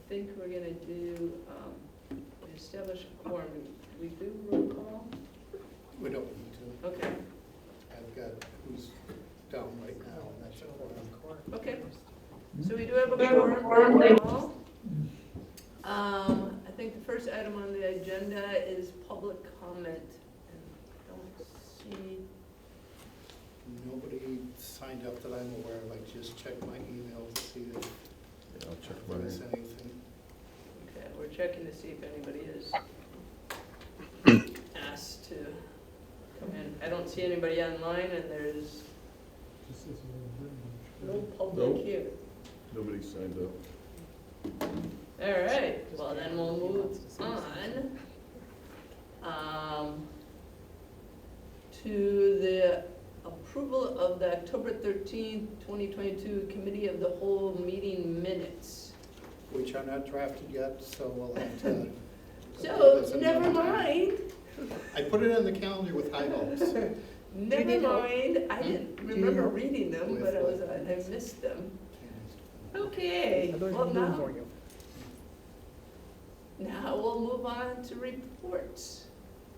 think we're gonna do, we establish a quorum. Do we do roll call? We don't need to. Okay, I've got who's down right now, and that's a quorum. okay. So we do have a quorum roll call. I think the first item on the agenda is public comment. And I don't see, Nobody signed up that I'm aware of. I just checked my email to see if Yeah, I'll check there's mine. anything. okay, we're checking to see if anybody is asked to come in. I don't see anybody online, and there's no public Nope. here. Nobody signed up. All right, well then we'll move on to the approval of the October 13th, 2022 Committee of the Whole meeting minutes. Which are not drafted yet, so we'll have to. So, never mind. I put it on the calendar with high hopes. Never mind, I didn't remember help? reading them, but I missed them. Okay, well now we'll move on to reports.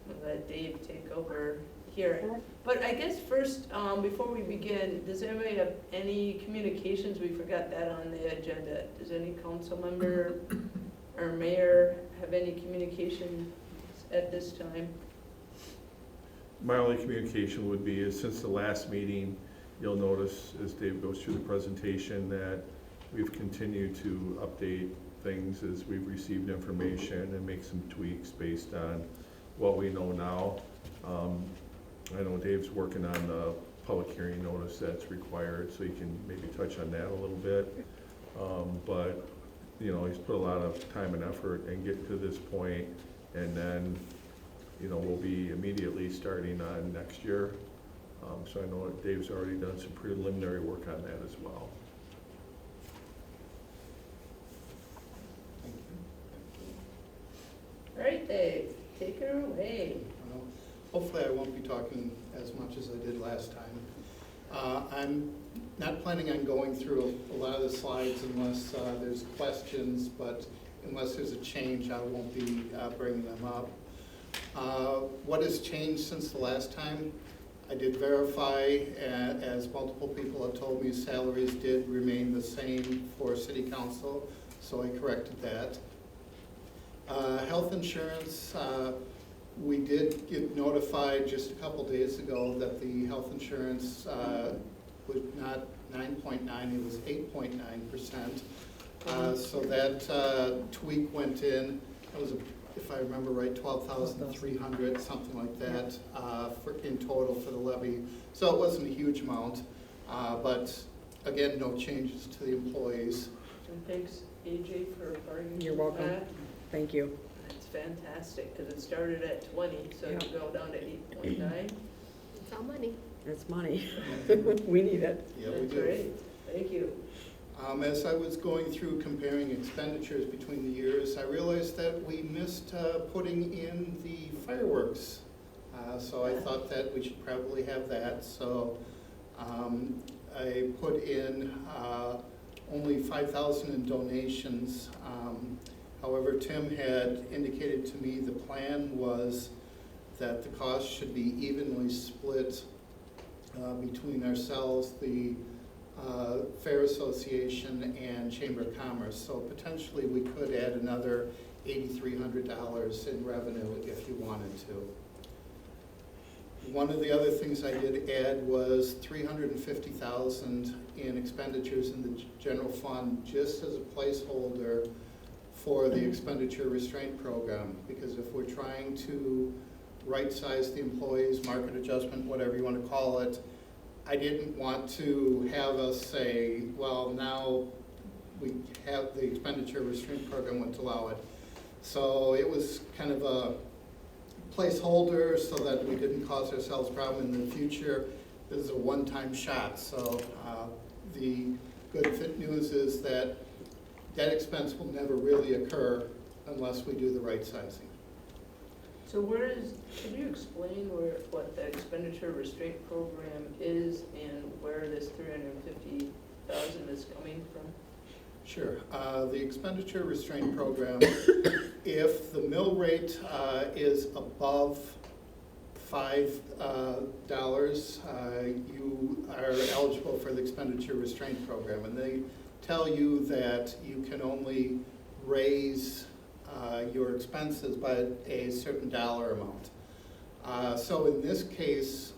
I'll let Dave take over here. But I guess first, before we begin, does anybody have any communications? We forgot that on the agenda. Does any council member or mayor have any communications at this time? My only communication would be is since the last meeting, you'll notice as Dave goes through the presentation that we've continued to update things as we've received information and make some tweaks based on what we know now. I know Dave's working on the public hearing notice that's required, so you can maybe touch on that a little bit. But, you know, he's put a lot of time and effort and get to this point, and then, you know, we'll be immediately starting on next year. So I know that Dave's already done some preliminary work on that as well. All right, Dave, take her away. Well, hopefully I won't be talking as much as I did last time. I'm not planning on going through a lot of the slides unless there's questions, but unless there's a change, I won't be bringing them up. What has changed since the last time? I did verify, as multiple people have told me, salaries did remain the same for city council, so I corrected that. Health insurance, we did get notified just a couple days ago that the health insurance was not 9.9, it was 8.9%. So that tweak went in. That was, if I remember right, 12,300, something like that, in total for the levy. So it wasn't a huge amount, but again, no changes to the employees. And thanks, AJ, for arguing. You're welcome. that. Thank you. It's fantastic, because it started at 20, so Yeah. to go down to 8.9. It's all money. It's money. We need it. Yeah, we That's do. great, thank you. As I was going through comparing expenditures between the years, I realized that we missed putting in the fireworks. So I thought that we should probably have that. So I put in only 5,000 in donations. However, Tim had indicated to me the plan was that the cost should be evenly split between ourselves, the Fair Association, and Chamber of Commerce. So potentially we could add another $8,300 in revenue if you wanted to. One of the other things I did add was $350,000 in expenditures in the general fund, just as a placeholder for the expenditure restraint program, because if we're trying to right-size the employees, market adjustment, whatever you want to call it, I didn't want to have us say, well, now we have the expenditure restraint program, won't allow it. So it was kind of a placeholder so that we didn't cause ourselves a problem in the future. This is a one-time shot, so the good news is that that expense will never really occur unless we do the right sizing. So can you explain what the expenditure restraint program is and where this $350,000 is coming from? Sure. The expenditure restraint program, if the mill rate is above $5, you are eligible for the expenditure restraint program. And they tell you that you can only raise your expenses by a certain dollar amount. So in this case,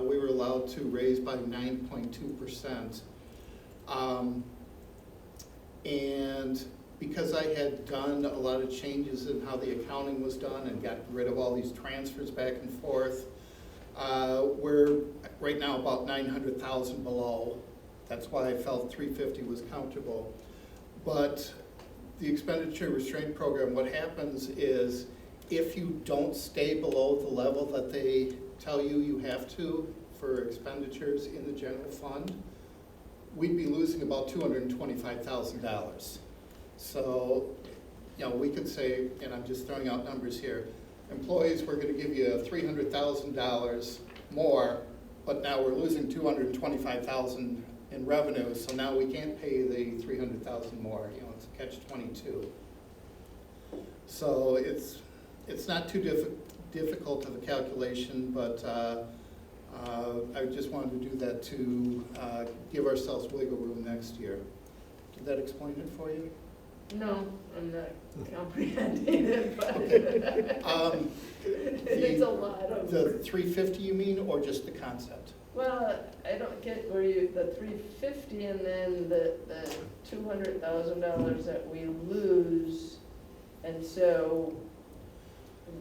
we were allowed to raise by 9.2%. And because I had done a lot of changes in how the accounting was done and got rid of all these transfers back and forth, we're right now about 900,000 below. That's why I felt 350 was comfortable. But the expenditure restraint program, what happens is if you don't stay below the level that they tell you you have to for expenditures in the general fund, we'd be losing about $225,000. So, you know, we could say, and I'm just throwing out numbers here, employees, we're going to give you $300,000 more, but now we're losing $225,000 in revenue, so now we can't pay the $300,000 more. You know, it's a catch-22. So it's not too difficult of a calculation, but I just wanted to do that to give ourselves wiggle room next year. Did that explain it for you? No, I'm not comprehending it, but Okay. it's a lot of. The 350 you mean, or just the concept? Well, I don't get where you, the 350 and then the $200,000 that we lose, and so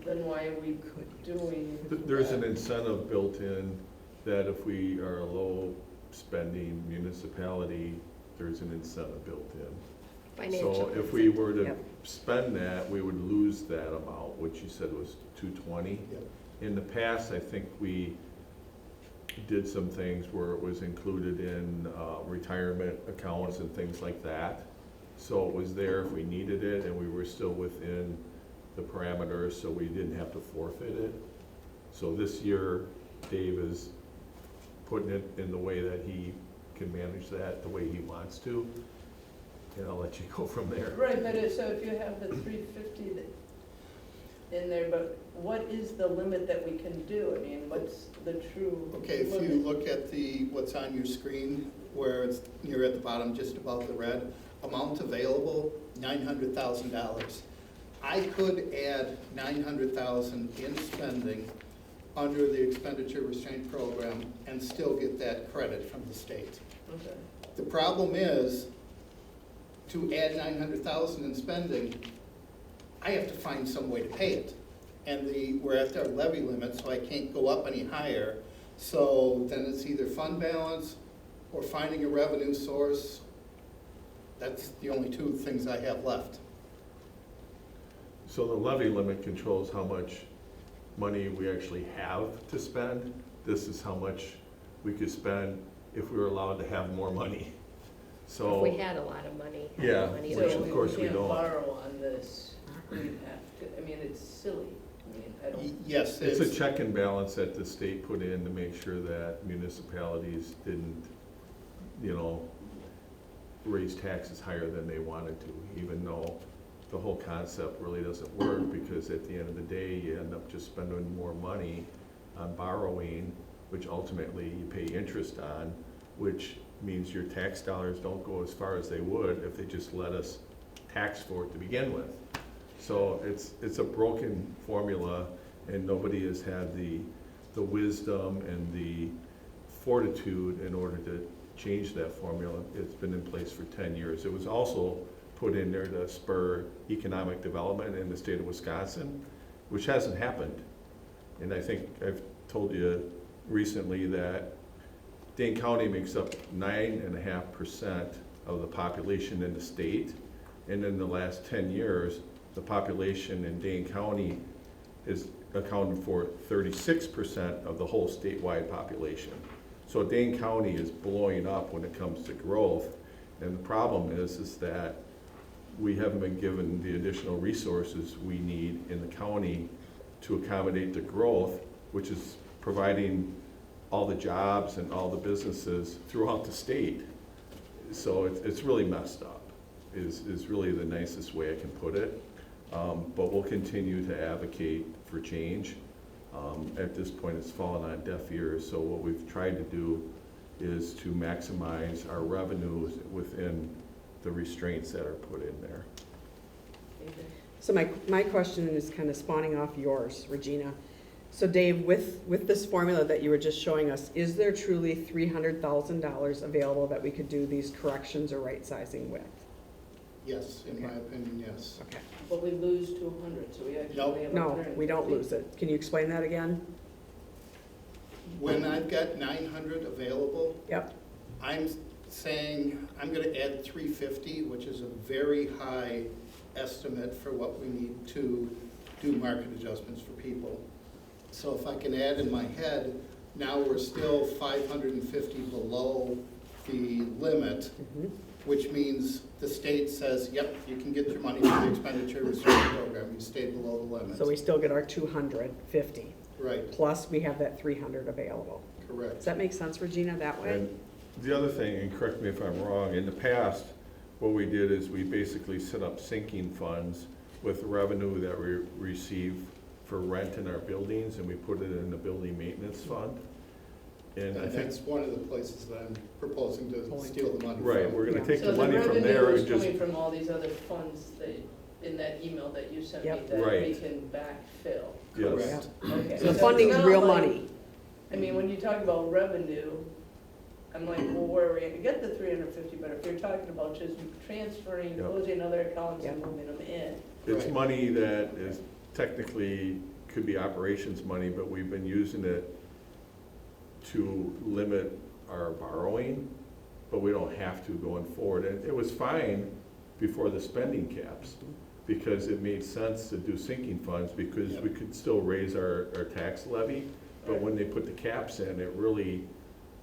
then why are we doing There's an that? incentive built in that if we are a low spending municipality, there's an incentive built in. Financial So if we were to Yep. spend that, we would lose that amount, which you said was 220. Yep. In the past, I think we did some things where it was included in retirement accounts and things like that. So it was there if we needed it, and we were still within the parameters, so we didn't have to forfeit it. So this year, Dave is putting it in the way that he can manage that the way he wants to, and I'll let you go from there. Right, but so if you have the 350 in there, but what is the limit that we can do? I mean, what's the true Okay, if you limit? look at what's on your screen, where it's near at the bottom, just above the red, amount available, $900,000. I could add $900,000 in spending under the expenditure restraint program and still get that credit from the state. Okay. The problem is, to add $900,000 in spending, I have to find some way to pay it. And we're at our levy limit, so I can't go up any higher. So then it's either fund balance or finding a revenue source. That's the only two things I have left. So the levy limit controls how much money we actually have to spend. This is how much we could spend if we were allowed to have more money. So. If we had a lot of money. had Yeah, money which So of course we can't don't. borrow on this, we have to, I mean, it's silly. I mean, I don't. Yes, It's a check and balance that the state put in to make sure that municipalities didn't, you know, raise taxes higher than they wanted to, even though the whole concept really doesn't work, because at the end of the day, you end up just spending more money on borrowing, which ultimately you pay interest on, which means your tax dollars don't go as far as they would if they just let us tax for it to begin with. So it's a broken formula, and nobody has had the wisdom and the fortitude in order to change that formula. It's been in place for 10 years. It was also put in there to spur economic development in the state of Wisconsin, which hasn't happened. And I think I've told you recently that Dane County makes up 9.5% of the population in the state. And in the last 10 years, the population in Dane County is accounted for 36% of the whole statewide population. So Dane County is blowing up when it comes to growth. And the problem is that we haven't been given the additional resources we need in the county to accommodate the growth, which is providing all the jobs and all the businesses throughout the state. So it's really messed up. is really the nicest way I can put it. But we'll continue to advocate for change. At this point, it's fallen on deaf ears, so what we've tried to do is to maximize our revenues within the restraints that are put in there. So my question is kind of spawning off yours, Regina. So Dave, with this formula that you were just showing us, is there truly $300,000 available that we could do these corrections or right sizing with? Yes, in my Okay. opinion, yes. Okay. But we lose to 100, so we actually Nope. only have No, 150. we don't lose it. Can you explain that again? When I've got 900 available, Yep. I'm saying I'm gonna add 350, which is a very high estimate for what we need to do market adjustments for people. So if I can add in my head, now we're still 550 below the limit, Mhm. which means the state says, yep, you can get your money from the expenditure restraint program, you stayed below the limit. So we still get our 250, Right, plus we have that 300 available. Does correct. that make sense, Regina, that way? And the other thing, and correct me if I'm wrong, in the past, what we did is we basically set up sinking funds with the revenue that we receive for rent in our buildings, and we put it in the building maintenance fund. And I And think, that's one of the places that I'm proposing to Pulling. steal the money from. right, we're gonna Yeah. take So the money from there revenue and is just, coming from all these other funds that, in that email that you sent me, Yep. that we Right. can backfill. yes. Correct. Okay. So the So funding it's is not real like- money. I mean, when you talk about revenue, I'm like, well, where are we gonna get the 350, but if you're talking about just transferring, Yep. closing other accounts and Yep. moving them in. It's Right. money that is technically, could be operations money, but we've been using it to limit our borrowing, but we don't have to going forward. And it was fine before the spending caps, because it made sense to do sinking funds, because we could still raise our tax levy. But when they put the caps in, it really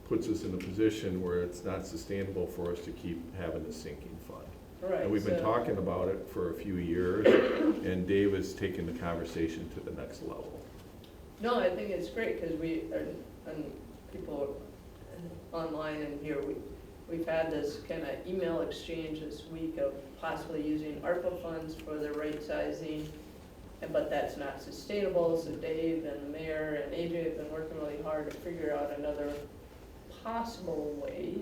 puts us in a position where it's not sustainable for us to keep having the sinking fund. Right. And we've been so- talking about it for a few years, and Dave has taken the conversation to the next level. No, I think it's great, because we, and people online and here, we've had this kind of email exchange this week of possibly using ARPA funds for the right sizing, but that's not sustainable, so Dave and the mayor and AJ have been working really hard to figure out another possible way,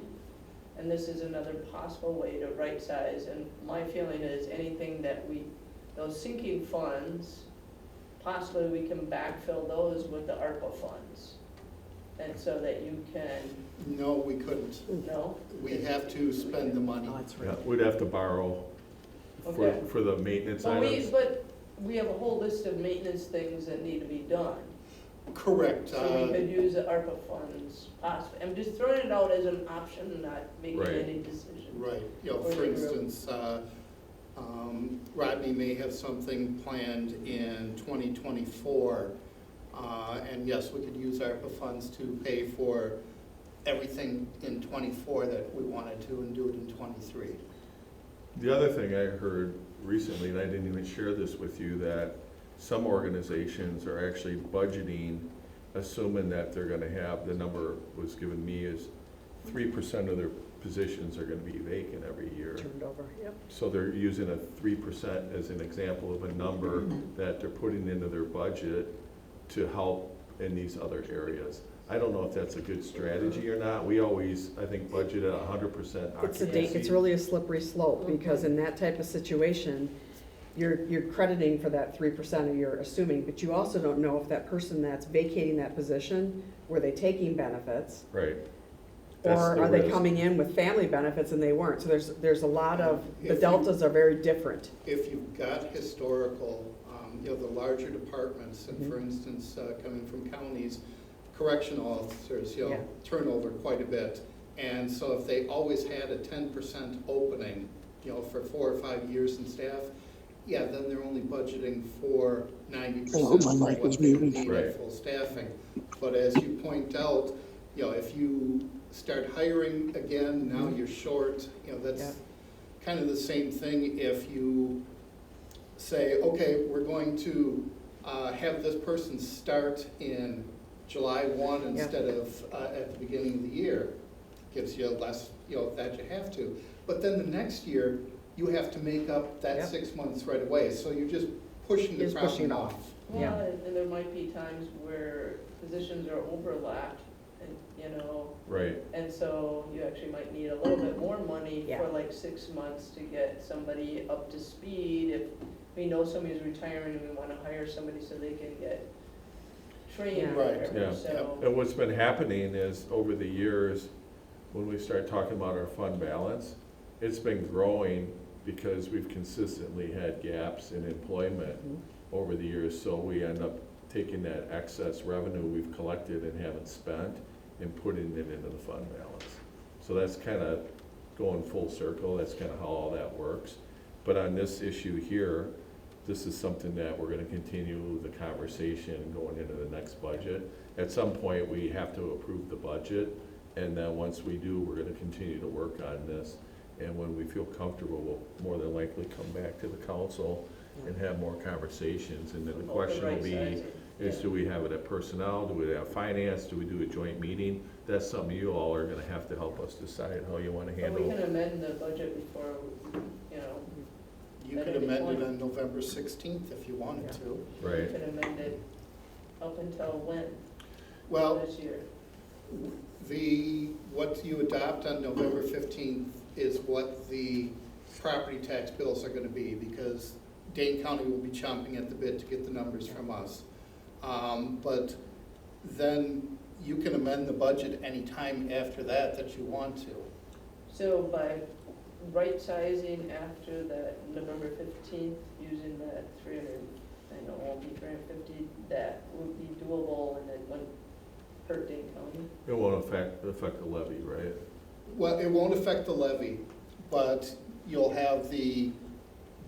and this is another possible way to right size, and my feeling is anything that those sinking funds, possibly we can backfill those with the ARPA funds. And so that you can, No, we couldn't. no? We have to spend the money. Oh, that's Yeah, right. we'd have to borrow Okay. for the maintenance But items. we have a whole list of maintenance things that need to be done. Correct. So we could use the ARPA funds possibly. I'm just throwing it out as an option, not making Right. any decision. Right, you know, Or for the group. instance, Rodney may have something planned in 2024. And yes, we could use ARPA funds to pay for everything in '24 that we wanted to and do it in '23. The other thing I heard recently, and I didn't even share this with you, that some organizations are actually budgeting, assuming that they're gonna have, the number was given me is 3% of their positions are gonna be vacant every year. Turned over, yep. So they're using a 3% as an example of a number that they're putting into their budget to help in these other areas. I don't know if that's a good strategy or not. We always, I think, budget at 100% It's occupancy. it's really a slippery slope, because in that type of situation, you're crediting for that 3%, or you're assuming, but you also don't know if that person that's vacating that position, were they taking benefits? Right. Or That's the are they risk. coming in with family benefits and they weren't? So there's a lot of, the If you- deltas are very different. If you've got historical, you know, the larger departments, and for Mhm. instance, coming from counties, correctional officers, you know, Yeah. turnover quite a bit. And so if they always had a 10% opening, you know, for 4 or 5 years in staff, yeah, then they're only budgeting for 90% Oh, my of mic what was they muted. need Right. at full staffing. But as you point out, you know, if you start hiring again, now you're short, you know, that's Yeah. kind of the same thing if you say, okay, we're going to have this person start in July 1 Yeah. instead of at the beginning of the year. Gives you less, you know, that you have to. But then the next year, you have to make up that Yep. 6 months right away, so you're just pushing the Just pushing problem it off. off. Yeah. Well, and there might be times where positions are overlapped, and, you know, Right, and so you actually might need a little bit more money Yeah. for like 6 months to get somebody up to speed. If we know somebody's retiring and we wanna hire somebody so they can get trained Yeah. or Right. whatever, yeah. so. And what's been happening is, over the years, when we start talking about our fund balance, it's been growing because we've consistently had gaps in employment Mhm. over the years, so we end up taking that excess revenue we've collected and haven't spent and putting it into the fund balance. So that's kind of going full circle, that's kind of how all that works. But on this issue here, this is something that we're gonna continue the conversation going into the next budget. At some point, we have to approve the budget, and then once we do, we're gonna continue to work on this. And when we feel comfortable, we'll more than likely come back to the council and have more conversations. And then the about question will right be, sizing. is Yeah. do we have it at personnel, do we have finance, do we do a joint meeting? That's something you all are gonna have to help us decide how you wanna But we handle. can amend the budget before, you know, You At could any amend it point. on November 16th if you wanted Yeah. to. we Right, can amend it up until when, Well, this year? what you adopt on November 15th is what the property tax bills are gonna be, because Dane County will be chomping at the bit to get the numbers from us. But then you can amend the budget anytime after that you want to. So by right sizing after that November 15th, using that 300, I know it won't be 350, that would be doable and it wouldn't hurt Dane County? it won't affect the levy, right? Well, it won't affect the levy, but you'll have the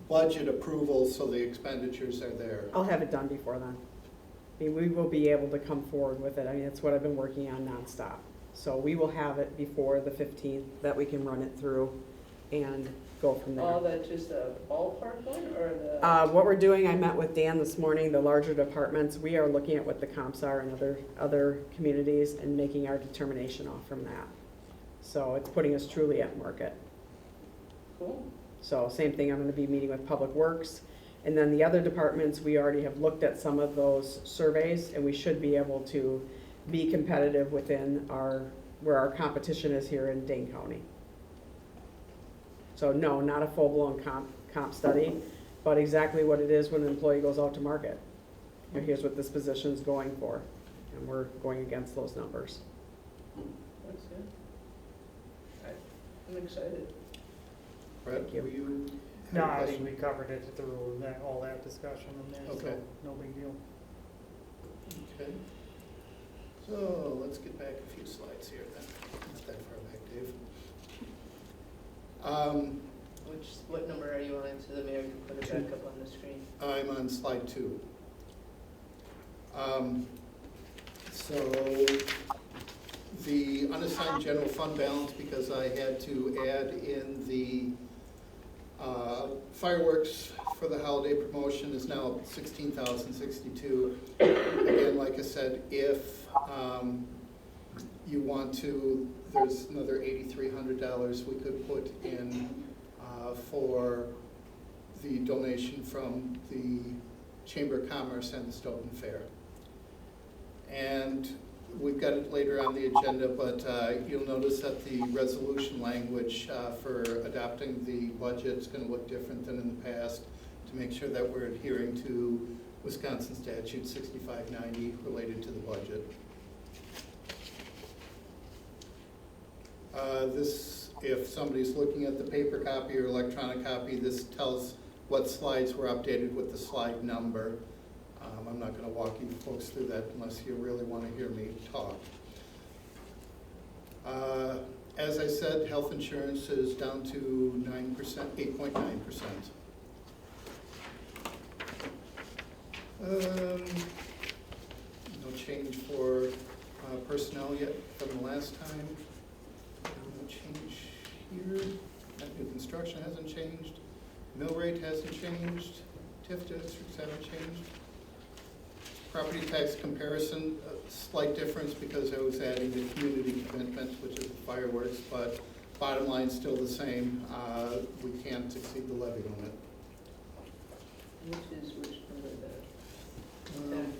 budget approval, so the expenditures are there. I'll have it done before then. I mean, we will be able to come forward with it. I mean, that's what I've been working on nonstop. So we will have it before the 15th, that we can run it through and go from there. All that just a ballpark one, or the? What we're doing, I met with Dan this morning, the larger departments, we are looking at what the comps are in other communities and making our determination off from that. So it's putting us truly at market. Cool. So same thing, I'm gonna be meeting with Public Works. And then the other departments, we already have looked at some of those surveys, and we should be able to be competitive within where our competition is here in Dane County. So no, not a full-blown comp study, but exactly what it is when an employee goes out to market. You know, here's what this position's going for, and we're going against those numbers. That's good. I'm excited. Brett, Thank you. were you? No, have a I think question? we covered it through that, all that discussion in there, so Okay. no big deal. Okay. So let's get back a few slides here then. Not that far back, Dave. What number are you on, so the mayor can put it back up on the screen? I'm on slide 2. So the unassigned general fund balance, because I had to add in the fireworks for the holiday promotion, is now $16,062. Again, like I said, if you want to, there's another $8,300 we could put in for the donation from the Chamber of Commerce and the Stoughton Fair. And we've got it later on the agenda, but you'll notice that the resolution language for adopting the budget is going to look different than in the past, to make sure that we're adhering to Wisconsin statute 6590 related to the budget. If somebody's looking at the paper copy or electronic copy, this tells what slides were updated with the slide number. I'm not going to walk you folks through that unless you really want to hear me talk. As I said, health insurance is down to 9%, 8.9%. No change for personnel yet from the last time. No change here. Net new construction hasn't changed. Mill rate hasn't changed. TIF districts haven't changed. Property tax comparison, a slight difference because I was adding the community commitment, which is fireworks, but Bottom line's still the same, we can't exceed the levy limit. Which number is that? 10 million?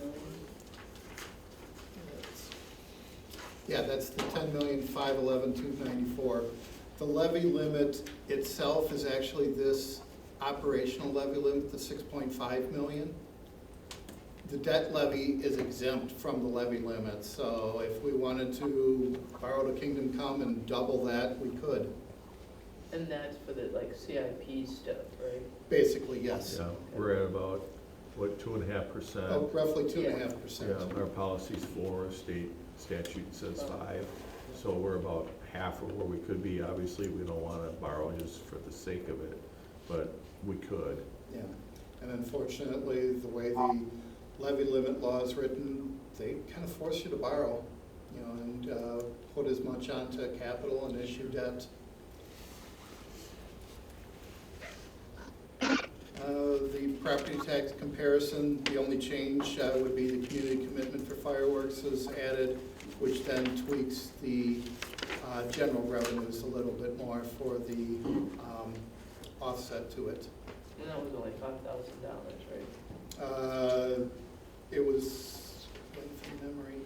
Yeah, that's the 10,511,294. The levy limit itself is actually this operational levy limit, the 6.5 million. The debt levy is exempt from the levy limit, so if we wanted to borrow to Kingdom Come and double that, we could. And that's for the like CIP stuff, right? Basically, yes. Yeah, we're at about, what, 2.5%? Oh, roughly Yeah, 2.5%. our policy's 4, state statute says 5, so we're about half of where we could be. Obviously, we don't want to borrow just for the sake of it, but we could. Yeah, and unfortunately, the way the levy limit law is written, they kind of force you to borrow, you know, and put as much onto capital and issue debt. The property tax comparison, the only change would be the community commitment for fireworks is added, which then tweaks the general revenues a little bit more for the offset to it. And that was only $5,000, right? It was, from memory,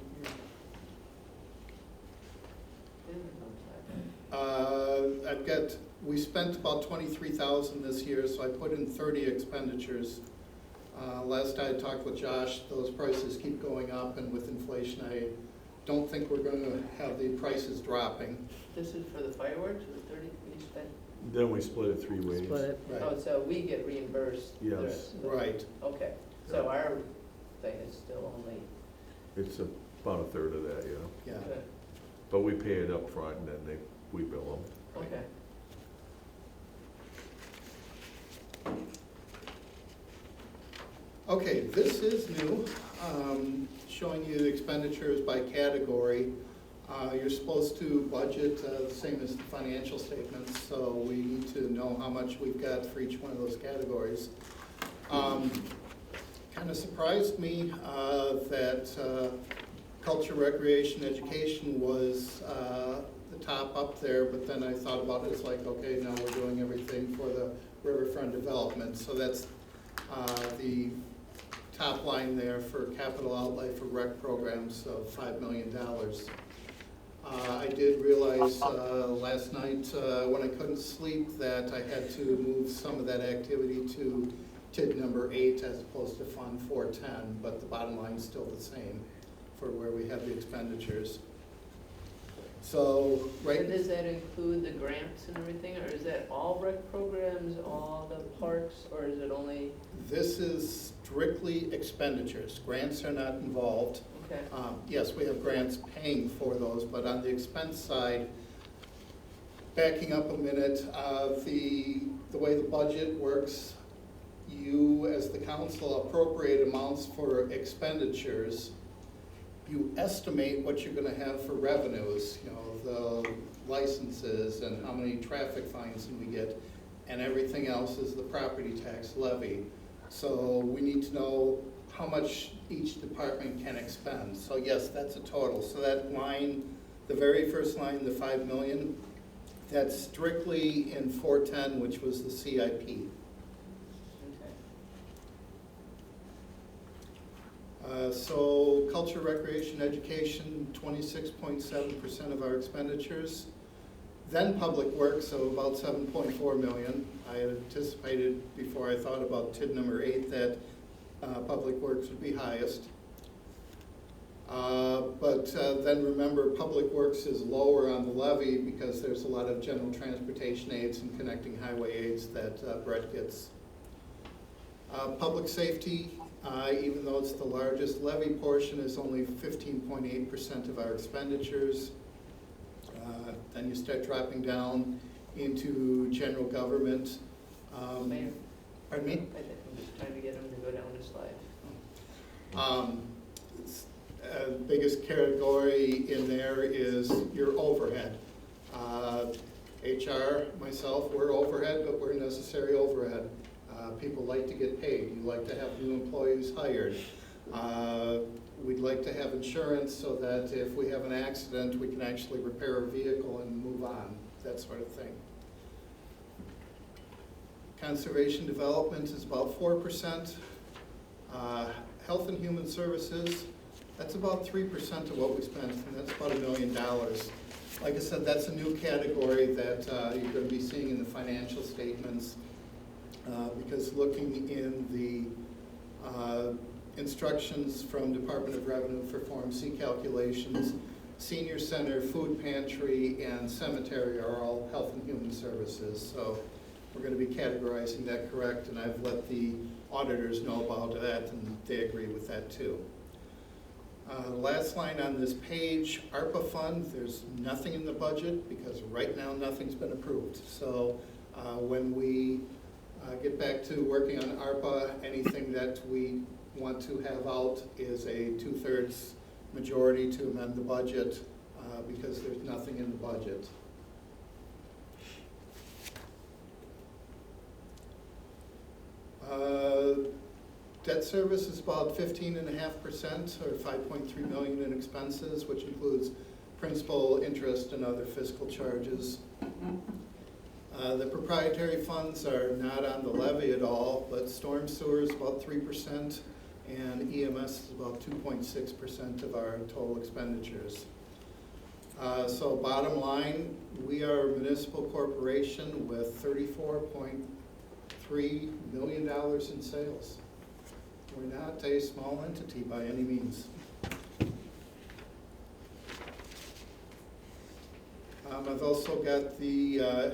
I've got, we spent about 23,000 this year, so I put in 30 expenditures. Last I talked with Josh, those prices keep going up, and with inflation, I don't think we're going to have the prices dropping. This is for the fireworks, the 30 we spent? Then we split it 3 ways. Split it. Right. Oh, so we get reimbursed the Yes. rest of the- Right. Okay, so our thing is still only, It's about a third of that, yeah. Yeah. okay, But we pay it up front, and then we bill them. okay. Okay, this is new, showing you the expenditures by category. You're supposed to budget the same as the financial statements, so we need to know how much we've got for each one of those categories. Kind of surprised me that culture, recreation, education was the top up there, but then I thought about it, it's like, okay, now we're doing everything for the riverfront development, so that's the top line there for capital outlay for rec programs of $5 million. I did realize last night when I couldn't sleep that I had to move some of that activity to TID number 8 as opposed to Fund 410, but the bottom line's still the same for where we have the expenditures. So, right. And does that include the grants and everything, or is that all rec programs, all the parks, or is it only? This is strictly expenditures. Grants are not involved. Okay. Yes, we have grants paying for those, but on the expense side, backing up a minute, the way the budget works, you as the council appropriate amounts for expenditures. You estimate what you're gonna have for revenues, you know, the licenses and how many traffic fines we get, and everything else is the property tax levy. So we need to know how much each department can expend. So yes, that's a total. So that line, the very first line, the 5 million, that's strictly in 410, which was the CIP. Okay. So culture, recreation, education, 26.7% of our expenditures. Then public works, so about 7.4 million. I had anticipated before I thought about TID number 8 that public works would be highest. But then remember, public works is lower on the levy because there's a lot of general transportation aids and connecting highway aids that Brett gets. Public safety, even though it's the largest levy portion, is only 15.8% of our expenditures. Then you start dropping down into general government. Mayor? Pardon me? I think I'm just trying to get him to go down the slide. Biggest category in there is your overhead. HR, myself, we're overhead, but we're necessary overhead. People like to get paid. You like to have new employees hired. We'd like to have insurance so that if we have an accident, we can actually repair a vehicle and move on. that sort of thing. Conservation development is about 4%. Health and Human Services, that's about 3% of what we spent, and that's about $1 million. Like I said, that's a new category that you're going to be seeing in the financial statements, because looking in the instructions from Department of Revenue for Form C calculations, senior center, food pantry, and cemetery are all health and human services. So we're going to be categorizing that correct, and I've let the auditors know about that, and they agree with that too. The last line on this page, ARPA fund, there's nothing in the budget because right now nothing's been approved. So when we get back to working on ARPA, anything that we want to have out is a 2/3 majority to amend the budget because there's nothing in the budget. Debt service is about 15.5%, or $5.3 million in expenses, which includes principal, interest, and other fiscal charges. The proprietary funds are not on the levy at all, but storm sewer is about 3%, and EMS is about 2.6% of our total expenditures. So bottom line, we are a municipal corporation with $34.3 million in sales. We're not a small entity by any means. I've also got the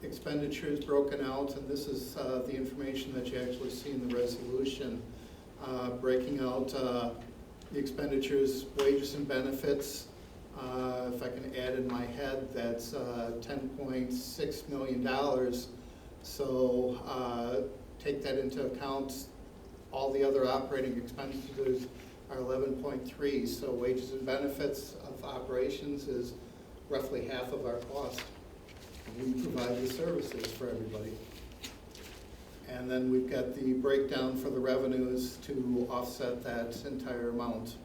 expenditures broken out, and this is the information that you actually see in the resolution, breaking out the expenditures, wages and benefits. If I can add in my head, that's $10.6 million. So take that into account. All the other operating expenditures are 11.3, so wages and benefits of operations is roughly half of our cost. We provide the services for everybody. And then we've got the breakdown for the revenues to offset that entire amount.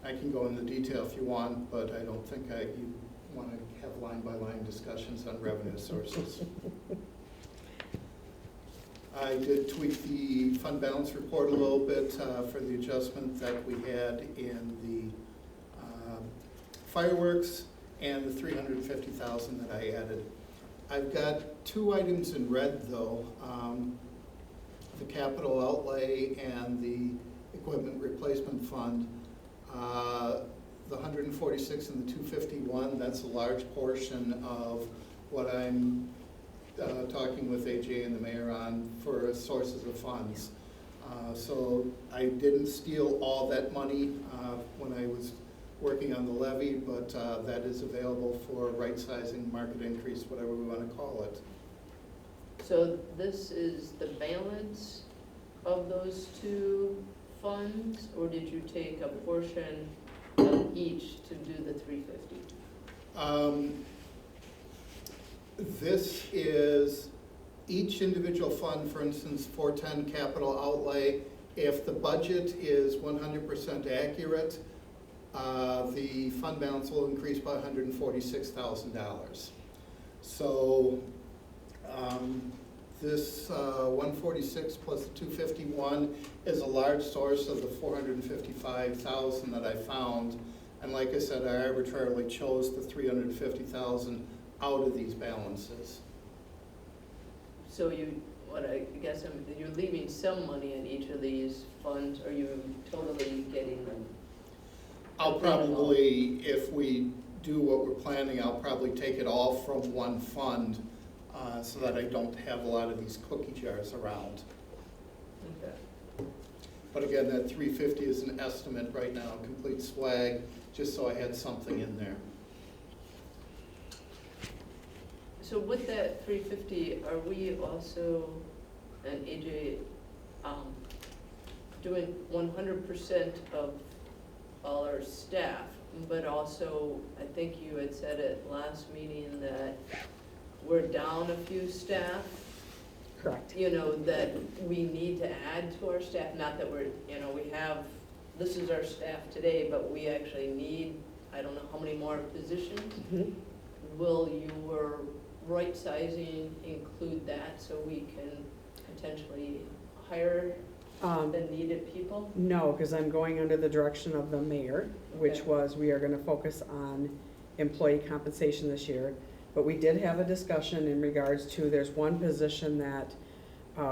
I can go into detail if you want, but I don't think you want to have line-by-line discussions on revenue sources. I did tweak the fund balance report a little bit for the adjustment that we had in the fireworks and the $350,000 that I added. I've got two items in red though, the capital outlay and the equipment replacement fund. The 146 and the 251, that's a large portion of what I'm talking with AJ and the mayor on for sources of funds. So I didn't steal all that money when I was working on the levy, but that is available for right sizing, market increase, whatever we want to call it. So this is the balance of those two funds, or did you take a portion of each to do the 350? This is each individual fund, for instance, 410 capital outlay. If the budget is 100% accurate, the fund balance will increase by $146,000. So this 146 plus the 251 is a large source of the 455,000 that I found. And like I said, I arbitrarily chose the 350,000 out of these balances. So you're leaving some money in each of these funds, or you totally getting them? I'll probably, if we do what we're planning, I'll probably take it all from one fund so that I don't have a lot of these cookie jars around. Okay. But again, that 350 is an estimate right now, complete swag, just so I had something in there. So with that 350, are we also, and AJ, doing 100% of all our staff, but also, I think you had said at last meeting that we're down a few staff, Correct. that we need to add to our staff, not that we're, this is our staff today, but we actually need, I don't know how many more positions. Mhm. will your right sizing include that so we can potentially hire the needed people? No, because I'm going under the direction of the mayor, which Okay. was we are gonna focus on employee compensation this year. But we did have a discussion in regards to, there's one position that,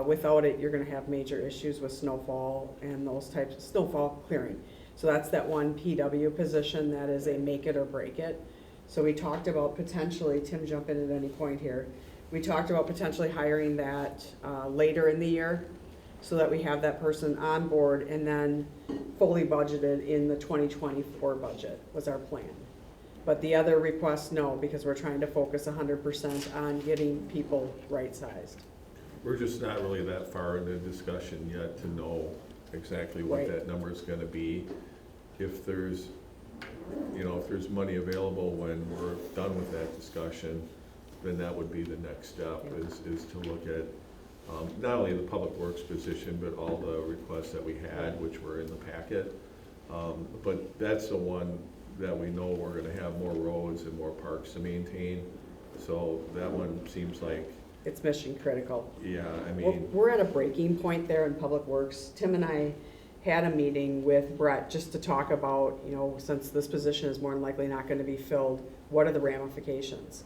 without it, you're gonna have major issues with snowfall and those types of snowfall clearing. So that's that one PW position that is a make it or break it. So we talked about potentially, Tim, jump in at any point here. We talked about potentially hiring that later in the year so that we have that person on board and then fully budgeted in the 2024 budget was our plan. But the other requests, no, because we're trying to focus 100% on getting people right-sized. We're just not really that far in the discussion yet to know exactly what Right. that number is gonna be. If there's, if there's money available when we're done with that discussion, then that would be the next step, is to look at not only the public works position, but all the requests that we had, which were in the packet. But that's the one that we know we're gonna have more roads and more parks to maintain. So that one seems like, It's mission critical. yeah, I We're mean, we're at a breaking point there in Public Works. Tim and I had a meeting with Brett just to talk about, since this position is more than likely not gonna be filled, what are the ramifications?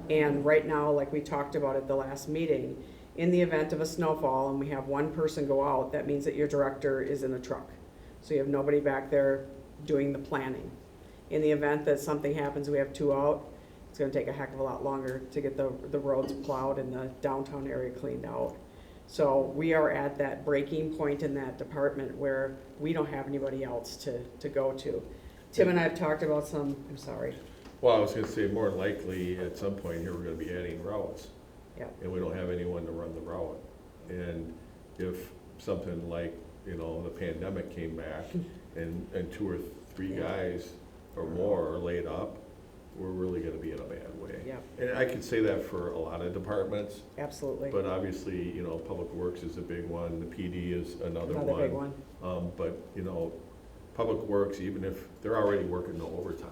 And right now, like we talked about at the last meeting, in the event of a snowfall and we have one person go out, that means that your director is in a truck. So you have nobody back there doing the planning. In the event that something happens, we have two out, it's gonna take a heck of a lot longer to get the roads plowed and the downtown area cleaned out. So we are at that breaking point in that department where we don't have anybody else to go to. Tim and I have talked about some, I'm sorry, well, I was gonna say, more than likely, at some point here, we're gonna be adding routes. yeah, And we don't have anyone to run the route. And if something like, the pandemic came back and 2 or 3 Yeah. guys or more are laid up, we're really gonna be in a bad way. yeah, And I could say that for a lot of departments, absolutely. but obviously, Public Works is a big one, the PD is another one. Another big one. But, Public Works, even if they're already working the overtime.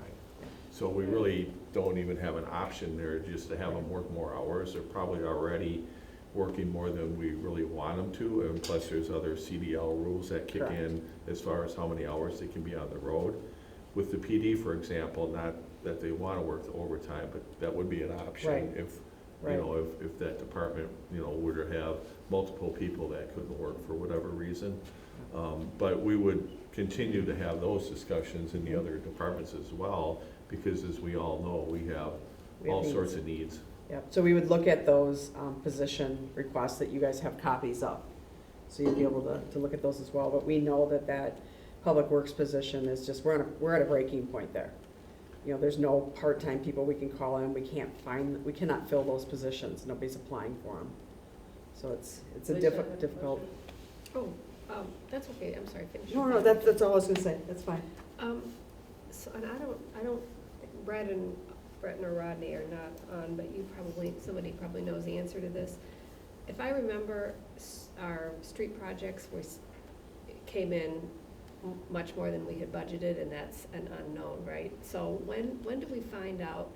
So we really don't even have an option there just to have them work more hours. They're probably already working more than we really want them to. And plus there's other CDL rules that kick in as far as how many hours they can be on the road. With the PD, for example, not that they want to work the overtime, but that would be an option Right. if, Right. if that department, were to have multiple people that couldn't work for whatever reason. But we would continue to have those discussions in the other departments as well, because as we all know, we have We have all needs. sorts of needs. Yep, so we would look at those position requests that you guys have copies of. So you'd be able to look at those as well, but we know that Public Works position is just, we're at a breaking point there. There's no part-time people we can call in, we cannot fill those positions, nobody's applying for them. So it's a Lisa had a difficult. question. Oh, that's okay, I'm sorry, finish. No, your that's all I was gonna say, that's fine. So, and I don't, Brett or Rodney are not on, but somebody probably knows the answer to this. If I remember, our street projects came in much more than we had budgeted, and that's an unknown, right? So when do we find out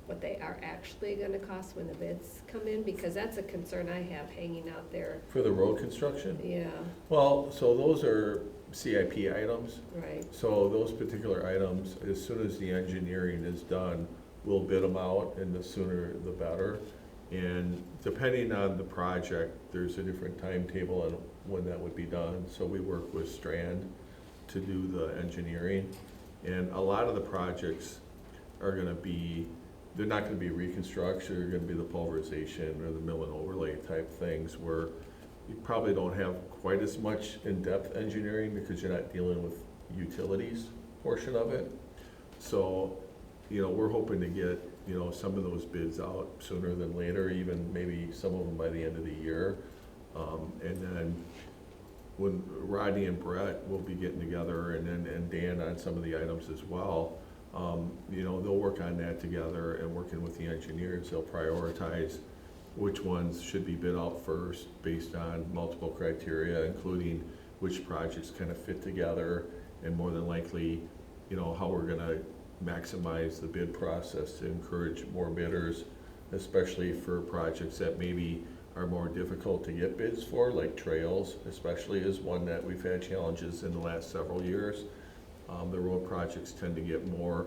what they are actually gonna cost when the bids come in? Because that's a concern I have hanging out there. For the road construction? Yeah, Well, so those are CIP items. right, So those particular items, as soon as the engineering is done, we'll bid them out, and the sooner the better. And depending on the project, there's a different timetable on when that would be done. So we work with Strand to do the engineering. And a lot of the projects are gonna be, they're not gonna be reconstruction, they're gonna be the pulverization or the mill and overlay type things where you probably don't have quite as much in-depth engineering because you're not dealing with utilities portion of it. So, we're hoping to get, some of those bids out sooner than later, even maybe some of them by the end of the year. And then when Rodney and Brett will be getting together, and Dan on some of the items as well, they'll work on that together, and working with the engineers, they'll prioritize which ones should be bid out first based on multiple criteria, including which projects kind of fit together, and more than likely, how we're gonna maximize the bid process to encourage more bidders, especially for projects that maybe are more difficult to get bids for, like trails especially is one that we've had challenges in the last several years. The road projects tend to get more,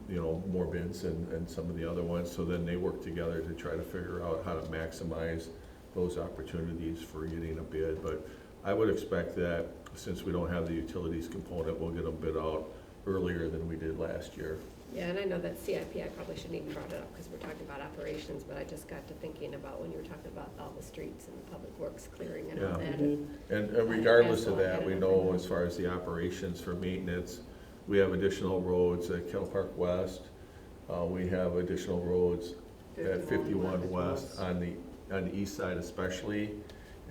more bids than some of the other ones, so then they work together to try to figure out how to maximize those opportunities for getting a bid. But I would expect that since we don't have the utilities component, we'll get a bid out earlier than we did last year. Yeah, and I know that CIP, I probably shouldn't even brought it up because we're talking about operations, but I just got to thinking about when you were talking about all the streets and the public works clearing and all Yeah. that. And regardless of Asphalt that, we and know everything. as far as the operations for maintenance, we have additional roads at Kell Park West. We have additional roads at 51 West on the east side especially.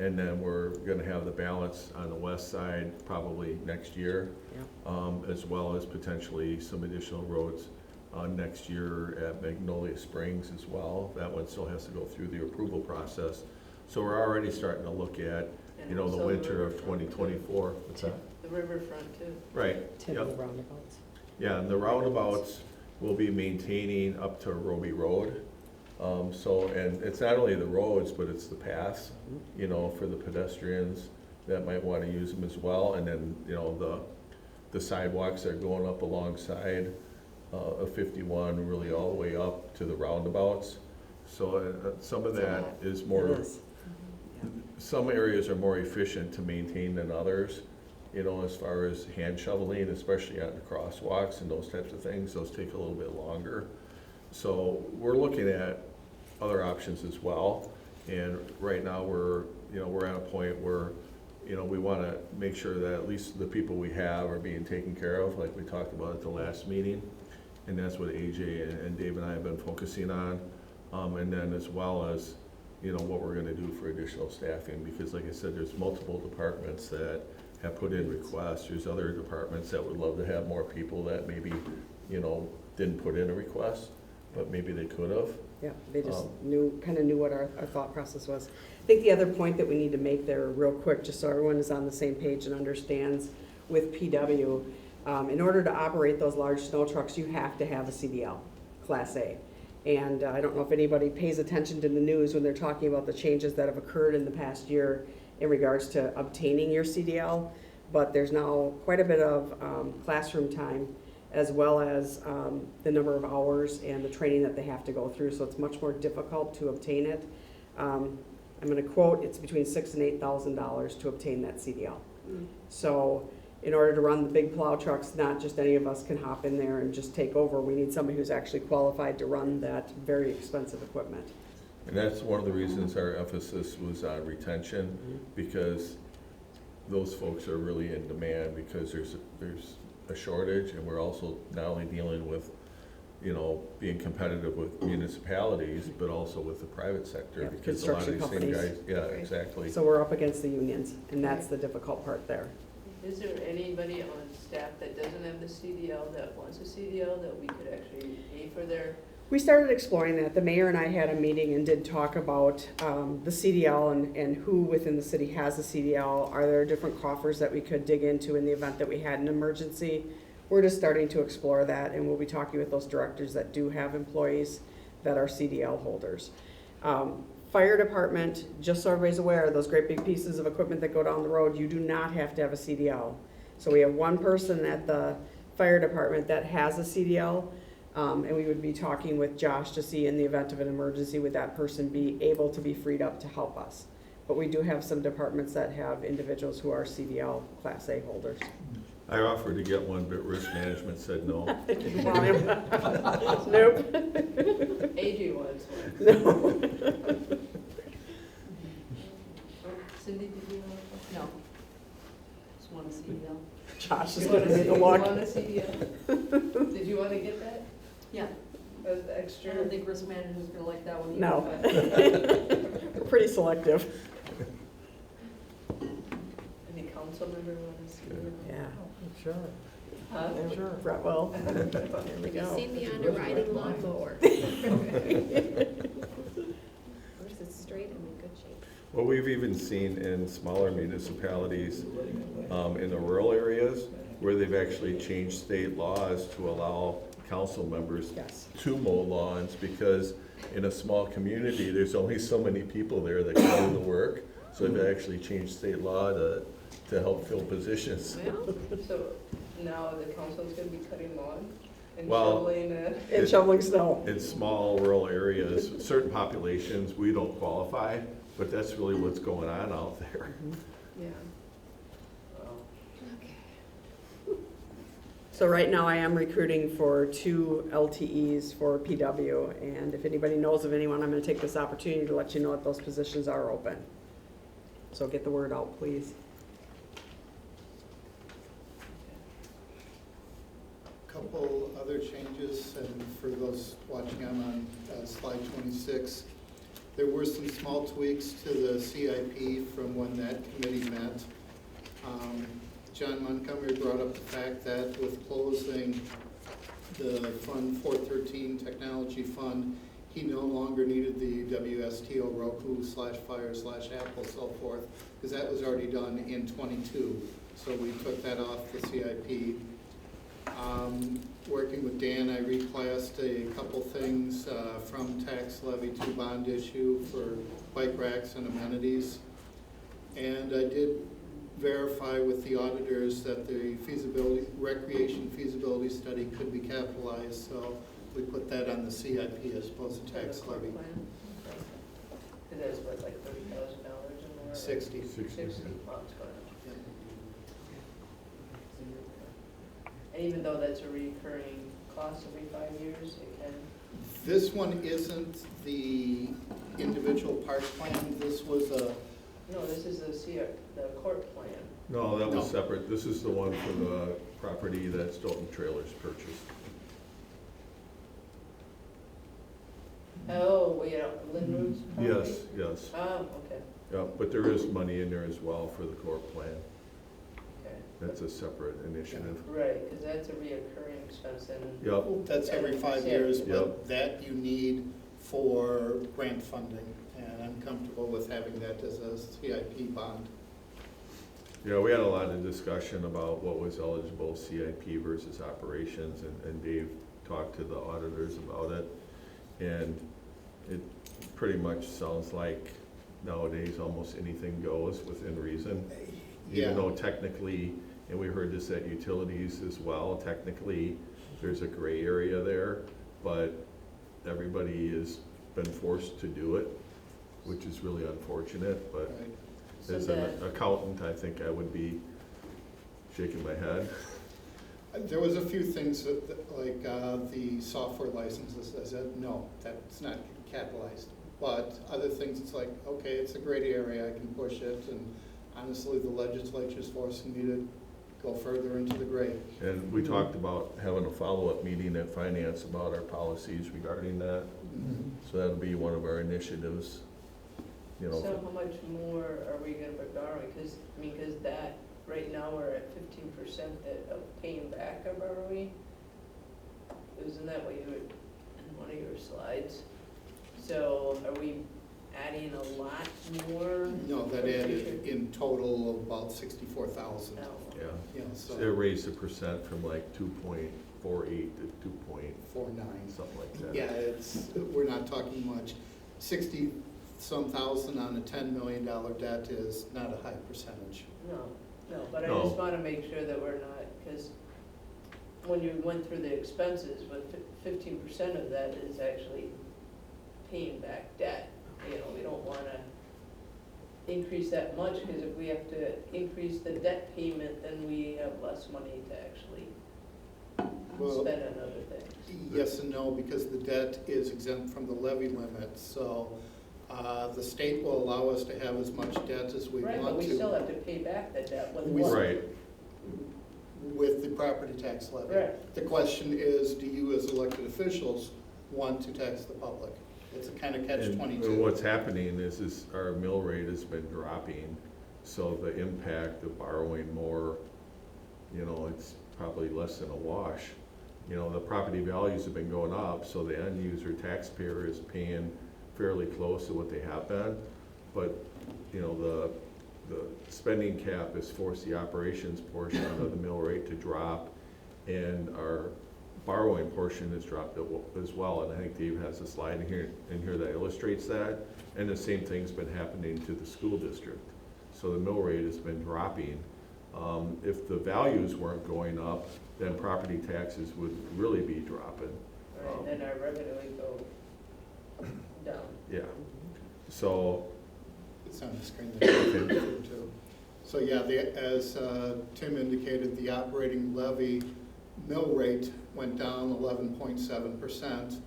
And then we're gonna have the balance on the west side probably next year. As well as potentially some additional roads next year at Magnolia Springs as well. That one still has to go through the approval process. So we're already starting to look at, And the also winter of riverfront, too. 2024. What's that? The riverfront too. Right, Tip yep. of the roundabouts. Yeah, and the roundabouts will be maintaining up to Roby Road. And it's not only the roads, but it's the paths, for the pedestrians that might want to use them as well. And then, the sidewalks that are going up alongside of 51, really all the way up to the roundabouts. So some of that is more, It is. some areas are more efficient to maintain than others, as far as hand shoveling, especially on the crosswalks and those types of things. Those take a little bit longer. So we're looking at other options as well. And right now we're at a point where, we want to make sure that at least the people we have are being taken care of, like we talked about at the last meeting. And that's what AJ and Dave and I have been focusing on. And then as well as, what we're gonna do for additional staffing, because like I said, there's multiple departments that have put in requests. There's other departments that would love to have more people that maybe, didn't put in a request, but maybe they could have. Yeah, they just kind of knew what our thought process was. I think the other point that we need to make there real quick, just so everyone is on the same page and understands with PW, in order to operate those large snow trucks, you have to have a CDL, Class A. And I don't know if anybody pays attention to the news when they're talking about the changes that have occurred in the past year in regards to obtaining your CDL, but there's now quite a bit of classroom time as well as the number of hours and the training that they have to go through, so it's much more difficult to obtain it. I'm gonna quote, it's between $6,000 and $8,000 to obtain that CDL. So in order to run the big plow trucks, not just any of us can hop in there and just take over. We need somebody who's actually qualified to run that very expensive equipment. And that's one of the reasons our emphasis was on retention, because those folks are really in demand, because there's a shortage, and we're also not only dealing with, being competitive with municipalities, but also with the private sector, Yeah, because a lot of these same construction guys, companies. yeah, Right. exactly. So we're up against the unions, and that's the difficult part there. Is there anybody on staff that doesn't have the CDL, that wants a CDL, that we could actually pay for their? We started exploring that. The mayor and I had a meeting and did talk about the CDL and who within the city has a CDL. Are there different coffers that we could dig into in the event that we had an emergency? We're just starting to explore that, and we'll be talking with those directors that do have employees that are CDL holders. Fire department, just so everybody's aware, those great big pieces of equipment that go down the road, you do not have to have a CDL. So we have one person at the fire department that has a CDL, and we would be talking with Josh to see in the event of an emergency, would that person be able to be freed up to help us? But we do have some departments that have individuals who are CDL Class A holders. I offered to get one, but risk management said no. Didn't want him. Nope. AJ wants one. No. Cindy, did you want one? No. Just want a CDL. Josh is You gonna want a make a CDL? look. You want a CDL? Did you want to get that? Yeah, As I extra? don't think risk manager's gonna like that one either. No. but- We're pretty selective. Any council member want to see it? Yeah. Sure. Huh? Sure. Brett will. There we Have you go. seen me on a riding lawnmower? Where's it straight? I'm in good shape. Well, we've even seen in smaller municipalities, in the rural areas, where they've actually changed state laws to allow council members Yes. to mow lawns, because in a small community, there's only so many people there that can do the work. So they've actually changed state law to help fill positions. Well, so now the council's gonna be cutting lawn and Well, shoveling, And shoveling snow. In small rural areas, certain populations, we don't qualify, but that's really what's going on out there. yeah. Well, So right now I am recruiting for 2 LTEs for PW, and if anybody knows of anyone, I'm gonna take this opportunity to let you know that those positions are open. So get the word out, please. Couple other changes, and for those watching, I'm on slide 26. There were some small tweaks to the CIP from when that committee met. John Montgomery brought up the fact that with closing the Fund 413 Technology Fund, he no longer needed the WSTO Roku/Fire/Apple, so forth, because that was already done in 22. So we took that off the CIP. Working with Dan, I reclassed a couple things from tax levy to bond issue for bike racks and amenities. And I did verify with the auditors that the recreation feasibility study could be capitalized, so we put that on the CIP as opposed to tax the court levy. plan. Okay. 'Cause that's what, like $30,000 or more? 60. 60, wow, it's going up. And even though that's a recurring cost every 5 years, it can, This one isn't the individual parts plan, this was a, no, this is the court plan. No, that No. was separate. This is the one for the property that Stoughton Trailers purchased. Oh, well, yeah, Lynn Root's property? Yes, yes. Oh, okay, Yeah, but there is money in there as well for the core plan. okay. That's a separate initiative. Right, because that's a reoccurring expense and. Yep, that's every 5 years, but Yep. that you need for grant funding. And I'm comfortable with having that as a CIP bond. yeah, we had a lot of discussion about what was eligible CIP versus operations, and Dave talked to the auditors about it. And it pretty much sounds like nowadays almost anything goes within reason. Yeah. Even though technically, and we heard this at utilities as well, technically, there's a gray area there, but everybody has been forced to do it, which is really unfortunate, but Right. So as an that- accountant, I think I would be shaking my head. There was a few things like the software licenses, I said, no, that's not capitalized. But other things, it's like, okay, it's a great area, I can push it, and honestly, the legislature's forcing me to go further into the gray. And we talked about having a follow-up meeting at finance about our policies regarding that, so that'll be one of our initiatives, you know. So how much more are we gonna be borrowing? Because, I mean, because that, right now, we're at 15% of paying back our borrowing. Isn't that what you were, in one of your slides? So are we adding a lot more? No, that for added future? in total about 64,000. No. Yeah, You know, so it so raised the percent from like 2.48 to 2 point 4.9. something like that. Yeah, we're not talking much. 60-some thousand on a $10 million debt is not a high percentage. No, but I No. just wanna make sure that we're not, because when you went through the expenses, but 15% of that is actually paying back debt. You know, we don't wanna increase that much, because if we have to increase the debt payment, then we have less money to actually Well, spend on other things. yes and no, because the debt is exempt from the levy limit, so the state will allow us to have as much debt as we Right, but want we still to have to pay back the debt with We- what? Right, with the property tax levy. Right. The question is, do you as elected officials want to tax the public? It's a kind of and catch-22. what's happening is our mill rate has been dropping, so the impact of borrowing more, you know, it's probably less than a wash. You know, the property values have been going up, so the end user taxpayer is paying fairly close to what they have been. But, you know, the spending cap has forced the operations portion of the mill rate to drop, and our borrowing portion has dropped as well, and I think Dave has a slide in here that illustrates that, and the same thing's been happening to the school district. So the mill rate has been dropping. If the values weren't going up, then property taxes would really be dropping. Right, then our revenue would go down. Yeah, so, It's on the screen there too. So yeah, as Tim indicated, the operating levy mill rate went down 11.7%.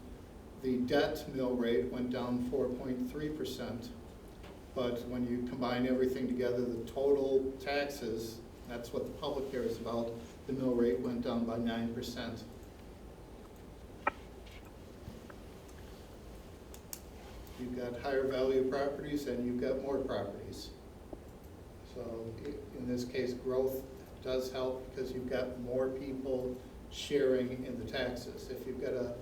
The debt mill rate went down 4.3%. But when you combine everything together, the total taxes, that's what the public cares about, the mill rate went down by 9%. You've got higher value properties and you've got more properties. So in this case, growth does help because you've got more people sharing in the taxes. If you've got a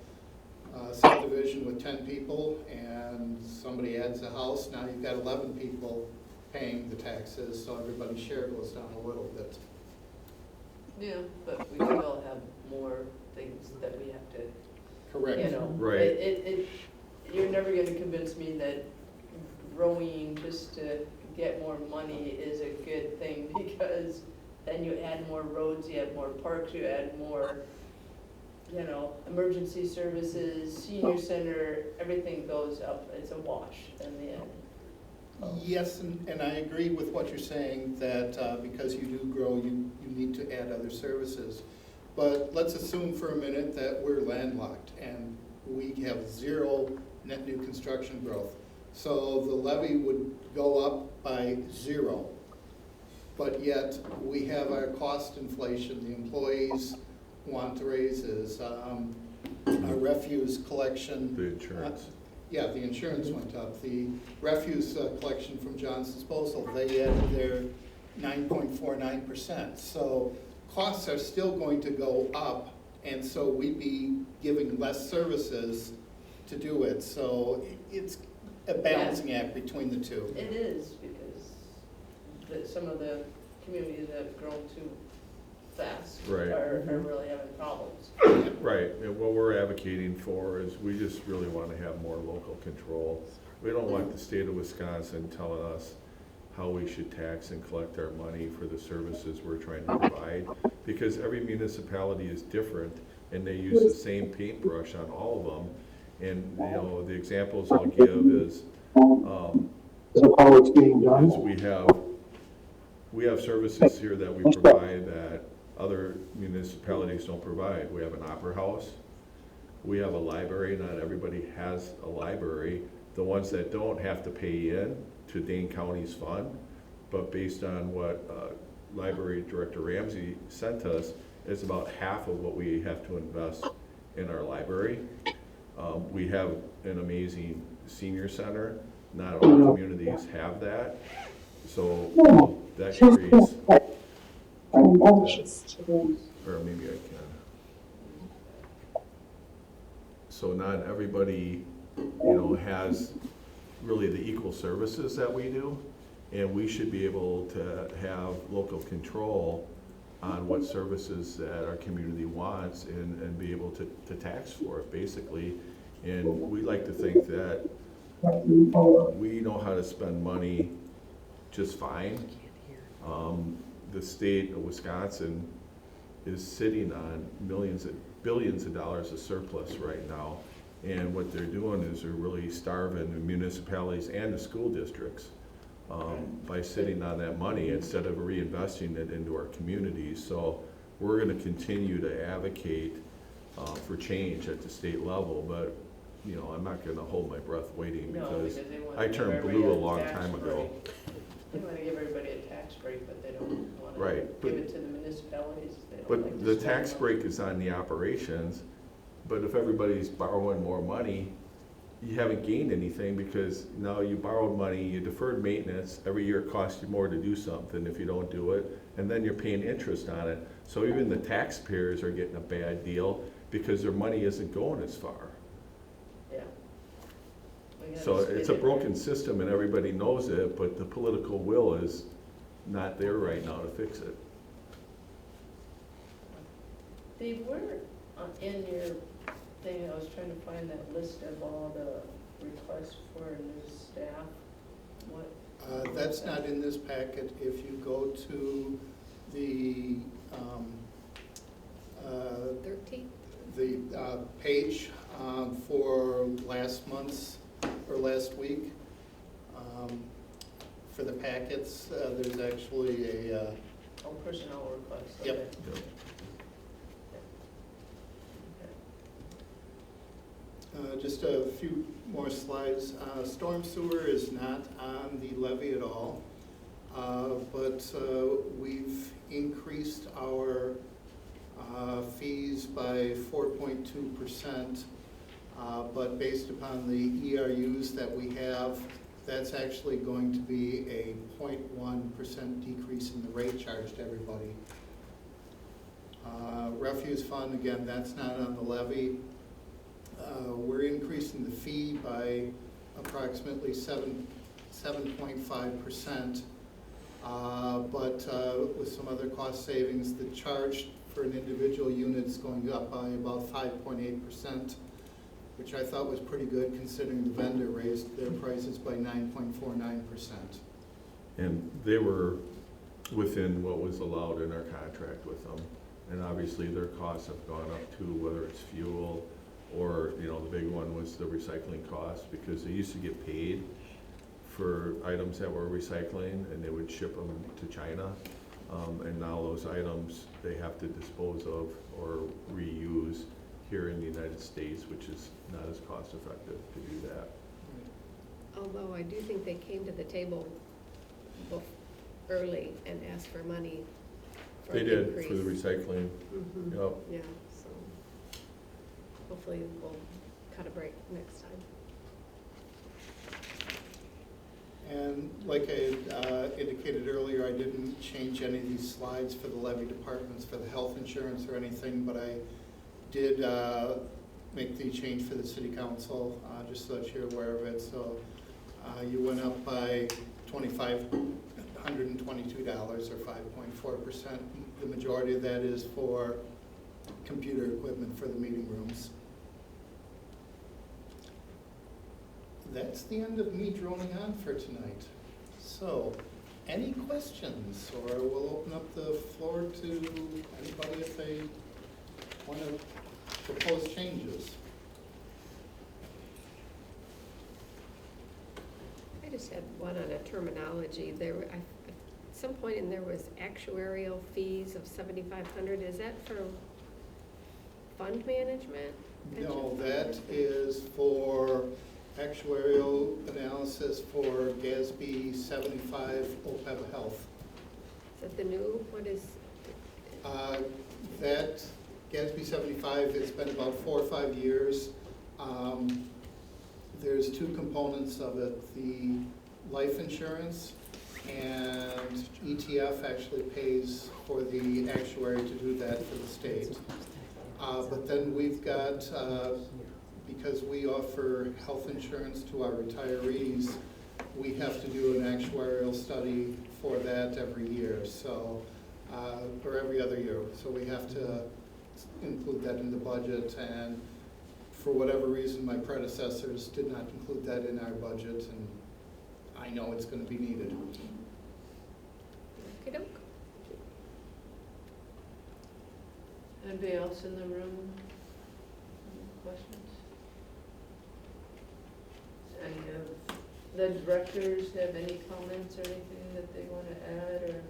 subdivision with 10 people and somebody adds a house, now you've got 11 people paying the taxes, so everybody's share goes down a little bit. Yeah, but we still have more things that we have to, Correct. you know. Right. You're never gonna convince me that growing just to get more money is a good thing, because then you add more roads, you add more parks, you add more, you know, emergency services, senior center, everything goes up. It's a wash in the end. Yes, and I agree with what you're saying, that because you do grow, you need to add other services. But let's assume for a minute that we're landlocked and we have zero net new construction growth. So the levy would go up by 0. But yet we have our cost inflation. The employees want raises. Our refuse collection. the insurance. Yeah, the insurance went up. The refuse collection from John's Disposal, they added their 9.49%. So costs are still going to go up, and so we'd be giving less services to do it. So it's a balancing act between the two. It is, because some of the communities that have grown too fast Right. are really having problems. Right, and what we're advocating for is we just really want to have more local control. We don't want the state of Wisconsin telling us how we should tax and collect our money for the services we're trying to provide, because every municipality is different and they use the same paintbrush on all of them. And, you know, the examples I'll give is we have services here that we provide that other municipalities don't provide. We have an opera house. We have a library. Not everybody has a library. The ones that don't have to pay in to Dane County's fund, but based on what Library Director Ramsey sent us, it's about half of what we have to invest in our library. We have an amazing senior center. Not all communities have that. So that creates, or maybe I can. So not everybody, you know, has really the equal services that we do, and we should be able to have local control on what services that our community wants and be able to tax for it, basically. And we like to think that we know how to spend money just fine. The state of Wisconsin is sitting on billions of dollars of surplus right now. And what they're doing is they're really starving the municipalities and the school districts by sitting on that money instead of reinvesting it into our communities. So we're going to continue to advocate for change at the state level, but you know, I'm not going to hold my breath waiting because they want I to give turned everybody blue a a long tax time ago. They want to give everybody a tax break, but they don't want to Right, give it to the municipalities. They don't But like to the spend tax money. break is on the operations, but if everybody's borrowing more money, you haven't gained anything because now you borrowed money, you deferred maintenance, every year it costs you more to do something if you don't do it, and then you're paying interest on it. So even the taxpayers are getting a bad deal because their money isn't going as far. Yeah. We gotta So split it's a it. broken system and everybody knows it, but the political will is not there right now to fix it. Dave, where in your thing, I was trying to find that list of all the requests for new staff. What? That's not in this packet. If you go to the, 13? the page for last month's, or last week, for the packets, there's actually a, Oh, personnel requests. Yep. Okay. Yep. just a few more slides. Storm sewer is not on the levy at all, but we've increased our fees by 4.2%, but based upon the ERUs that we have, that's actually going to be a 0.1% decrease in the rate charged to everybody. Refuse fund, again, that's not on the levy. We're increasing the fee by approximately 7.5%, but with some other cost savings, the charge for an individual unit is going up by about 5.8%, which I thought was pretty good considering the vendor raised their prices by 9.49%. And they were within what was allowed in our contract with them. And obviously their costs have gone up too, whether it's fuel or, you know, the big one was the recycling costs, because they used to get paid for items that were recycling and they would ship them to China. And now those items they have to dispose of or reuse here in the United States, which is not as cost effective to do that. Although I do think they came to the table early and asked for money for They an did increase. for the recycling. Mhm. Yep. Yeah, so hopefully we'll cut a break next time. And like I indicated earlier, I didn't change any of these slides for the levy departments for the health insurance or anything, but I did make the change for the city council, just so that you're aware of it. So you went up by $2,522 or 5.4%. The majority of that is for computer equipment for the meeting rooms. That's the end of me droning on for tonight. So, any questions, or we'll open up the floor to anybody if they want to propose changes. I just had one on a terminology. At some point in there was actuarial fees of $7,500. Is that for fund management? No, that is for actuarial analysis for GASB 75 OPEB Health. Is that the new, what is? That GASB 75, it's been about 4 or 5 years. There's two components of it, the life insurance, and ETF actually pays for the actuary to do that for the state. But then we've got, because we offer health insurance to our retirees, we have to do an actuarial study for that every year, so, or every other year. So we have to include that in the budget, and for whatever reason, my predecessors did not include that in our budget, and I know it's going to be needed. Okey-doke. Anybody else in the room? Any questions? Any of the directors have any comments or anything that they want to add, or?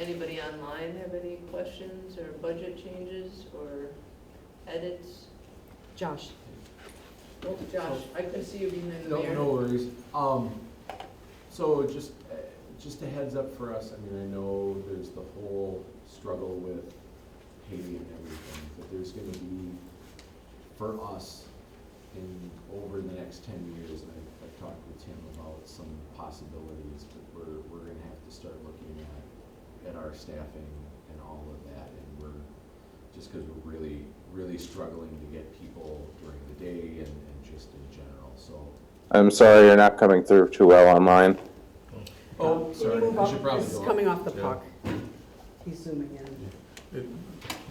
Anybody online have any questions or budget changes or edits? Josh? Oh, Josh, I couldn't see you behind the mayor. No worries. So just a heads up for us, I mean, I know there's the whole struggle with pay and everything, but there's gonna be, for us, over the next 10 years, and I've talked with Tim about some possibilities, but we're gonna have to start looking at our staffing and all of that, and we're, just because we're really, really struggling to get people during the day and just in general. So I'm sorry, you're not coming through too well online. Oh, Can you sorry, move I up? should probably It's go. coming off the Yeah. puck. He's zooming in.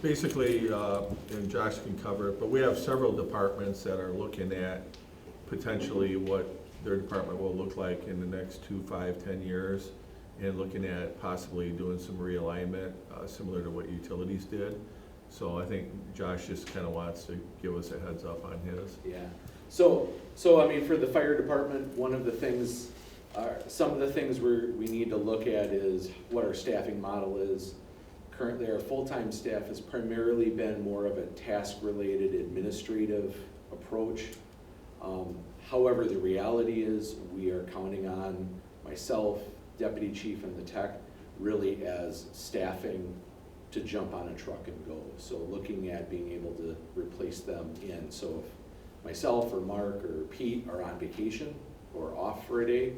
Basically, and Josh can cover it, but we have several departments that are looking at potentially what their department will look like in the next 2, 5, 10 years, and looking at possibly doing some realignment, similar to what utilities did. So I think Josh just kind of wants to give us a heads up on his. Yeah, so I mean, for the fire department, one of the things, some of the things we need to look at is what our staffing model is. Currently, our full-time staff has primarily been more of a task-related administrative approach. However, the reality is we are counting on myself, deputy chief, and the tech really as staffing to jump on a truck and go. So looking at being able to replace them in. So if myself or Mark or Pete are on vacation or off for a day,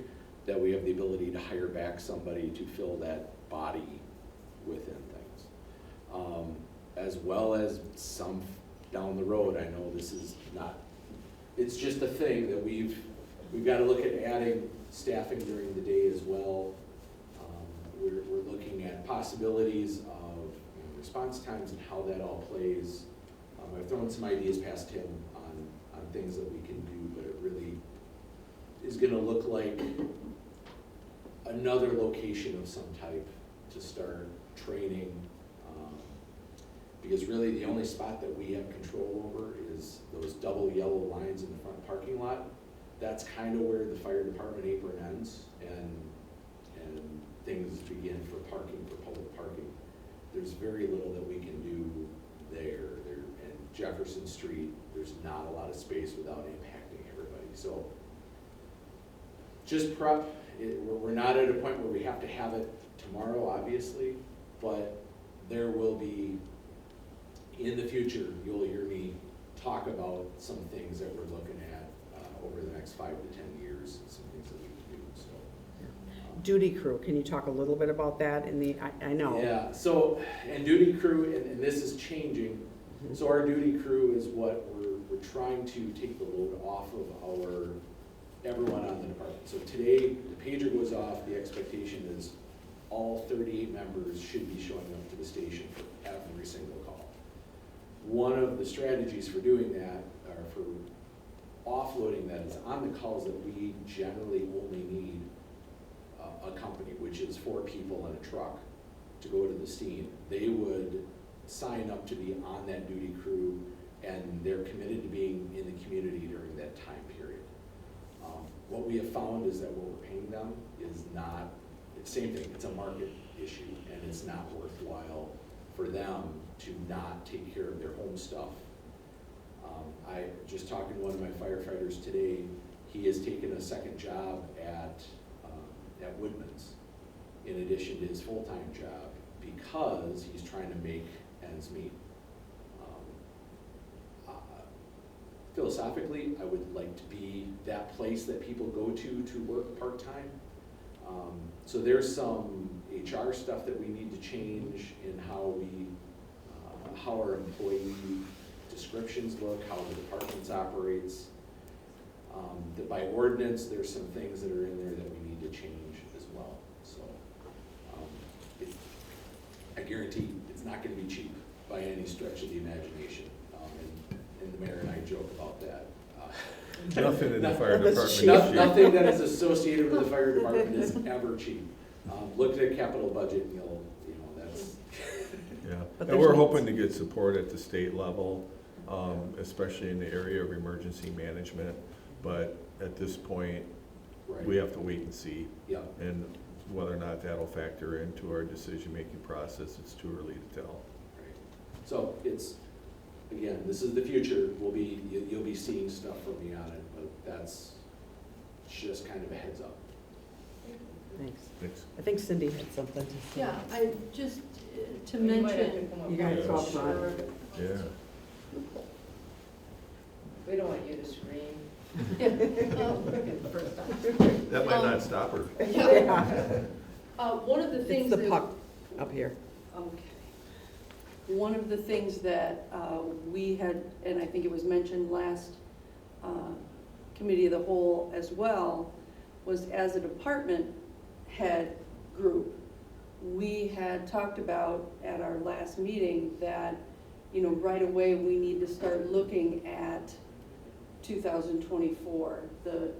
that we have the ability to hire back somebody to fill that body within things. As well as some down the road, I know this is not, it's just a thing that we've got to look at adding staffing during the day as well. We're looking at possibilities of response times and how that all plays. I've thrown some ideas past him on things that we can do, but it really is going to look like another location of some type to start training. Because really the only spot that we have control over is those double yellow lines in the front parking lot. That's kind of where the fire department apron ends and things begin for parking, for public parking. There's very little that we can do there. And Jefferson Street, there's not a lot of space without impacting everybody. So just prep. We're not at a point where we have to have it tomorrow, obviously, but there will be, in the future, you'll hear me talk about some things that we're looking at over the next 5 to 10 years, and some things that we can do, so. Duty crew, can you talk a little bit about that in the, I know. Yeah, so, and duty crew, and this is changing. So our duty crew is what we're trying to take the load off of everyone on the department. So today, the pager goes off, the expectation is all 38 members should be showing up to the station for every single call. One of the strategies for doing that, or for offloading that, is on the calls that we generally only need a company, which is 4 people in a truck to go to the scene. They would sign up to be on that duty crew, and they're committed to being in the community during that time period. What we have found is that what we're paying them is not, it's the same thing, it's a market issue, and it's not worthwhile for them to not take care of their home stuff. I just talking to one of my firefighters today, he has taken a second job at Woodman's in addition to his full-time job because he's trying to make ends meet. Philosophically, I would like to be that place that people go to work part-time. So there's some HR stuff that we need to change in how our employee descriptions look, how the departments operates. That by ordinance, there's some things that are in there that we need to change as well. So I guarantee it's not going to be cheap by any stretch of the imagination. And the mayor and I joke about that. Nothing in the fire That's department cheap. is cheap. Nothing that is associated with the fire department is ever cheap. Look at a capital budget and that's. Yeah, But and there's we're needs. hoping to get support at the state level, especially in the area of emergency management. But at this point, Right. we have to wait and see. Yeah. And whether or not that'll factor into our decision-making process, it's too early to tell. Right. So it's, again, this is the future. You'll be seeing stuff from me on it, but that's just kind of a heads up. Thanks. Thanks. I think Cindy had something to say. Yeah, I just, to You might have to mention, come up You gotta with- talk about Sure. it. Yeah. We don't want you to scream. yeah, first time. That might not stop her. Yeah. One of the It's things the that. puck up here. Okay. One of the things that we had, and I think it was mentioned last committee of the whole as well, was as a department head group, we had talked about at our last meeting that, you know, right away, we need to start looking at 2024, the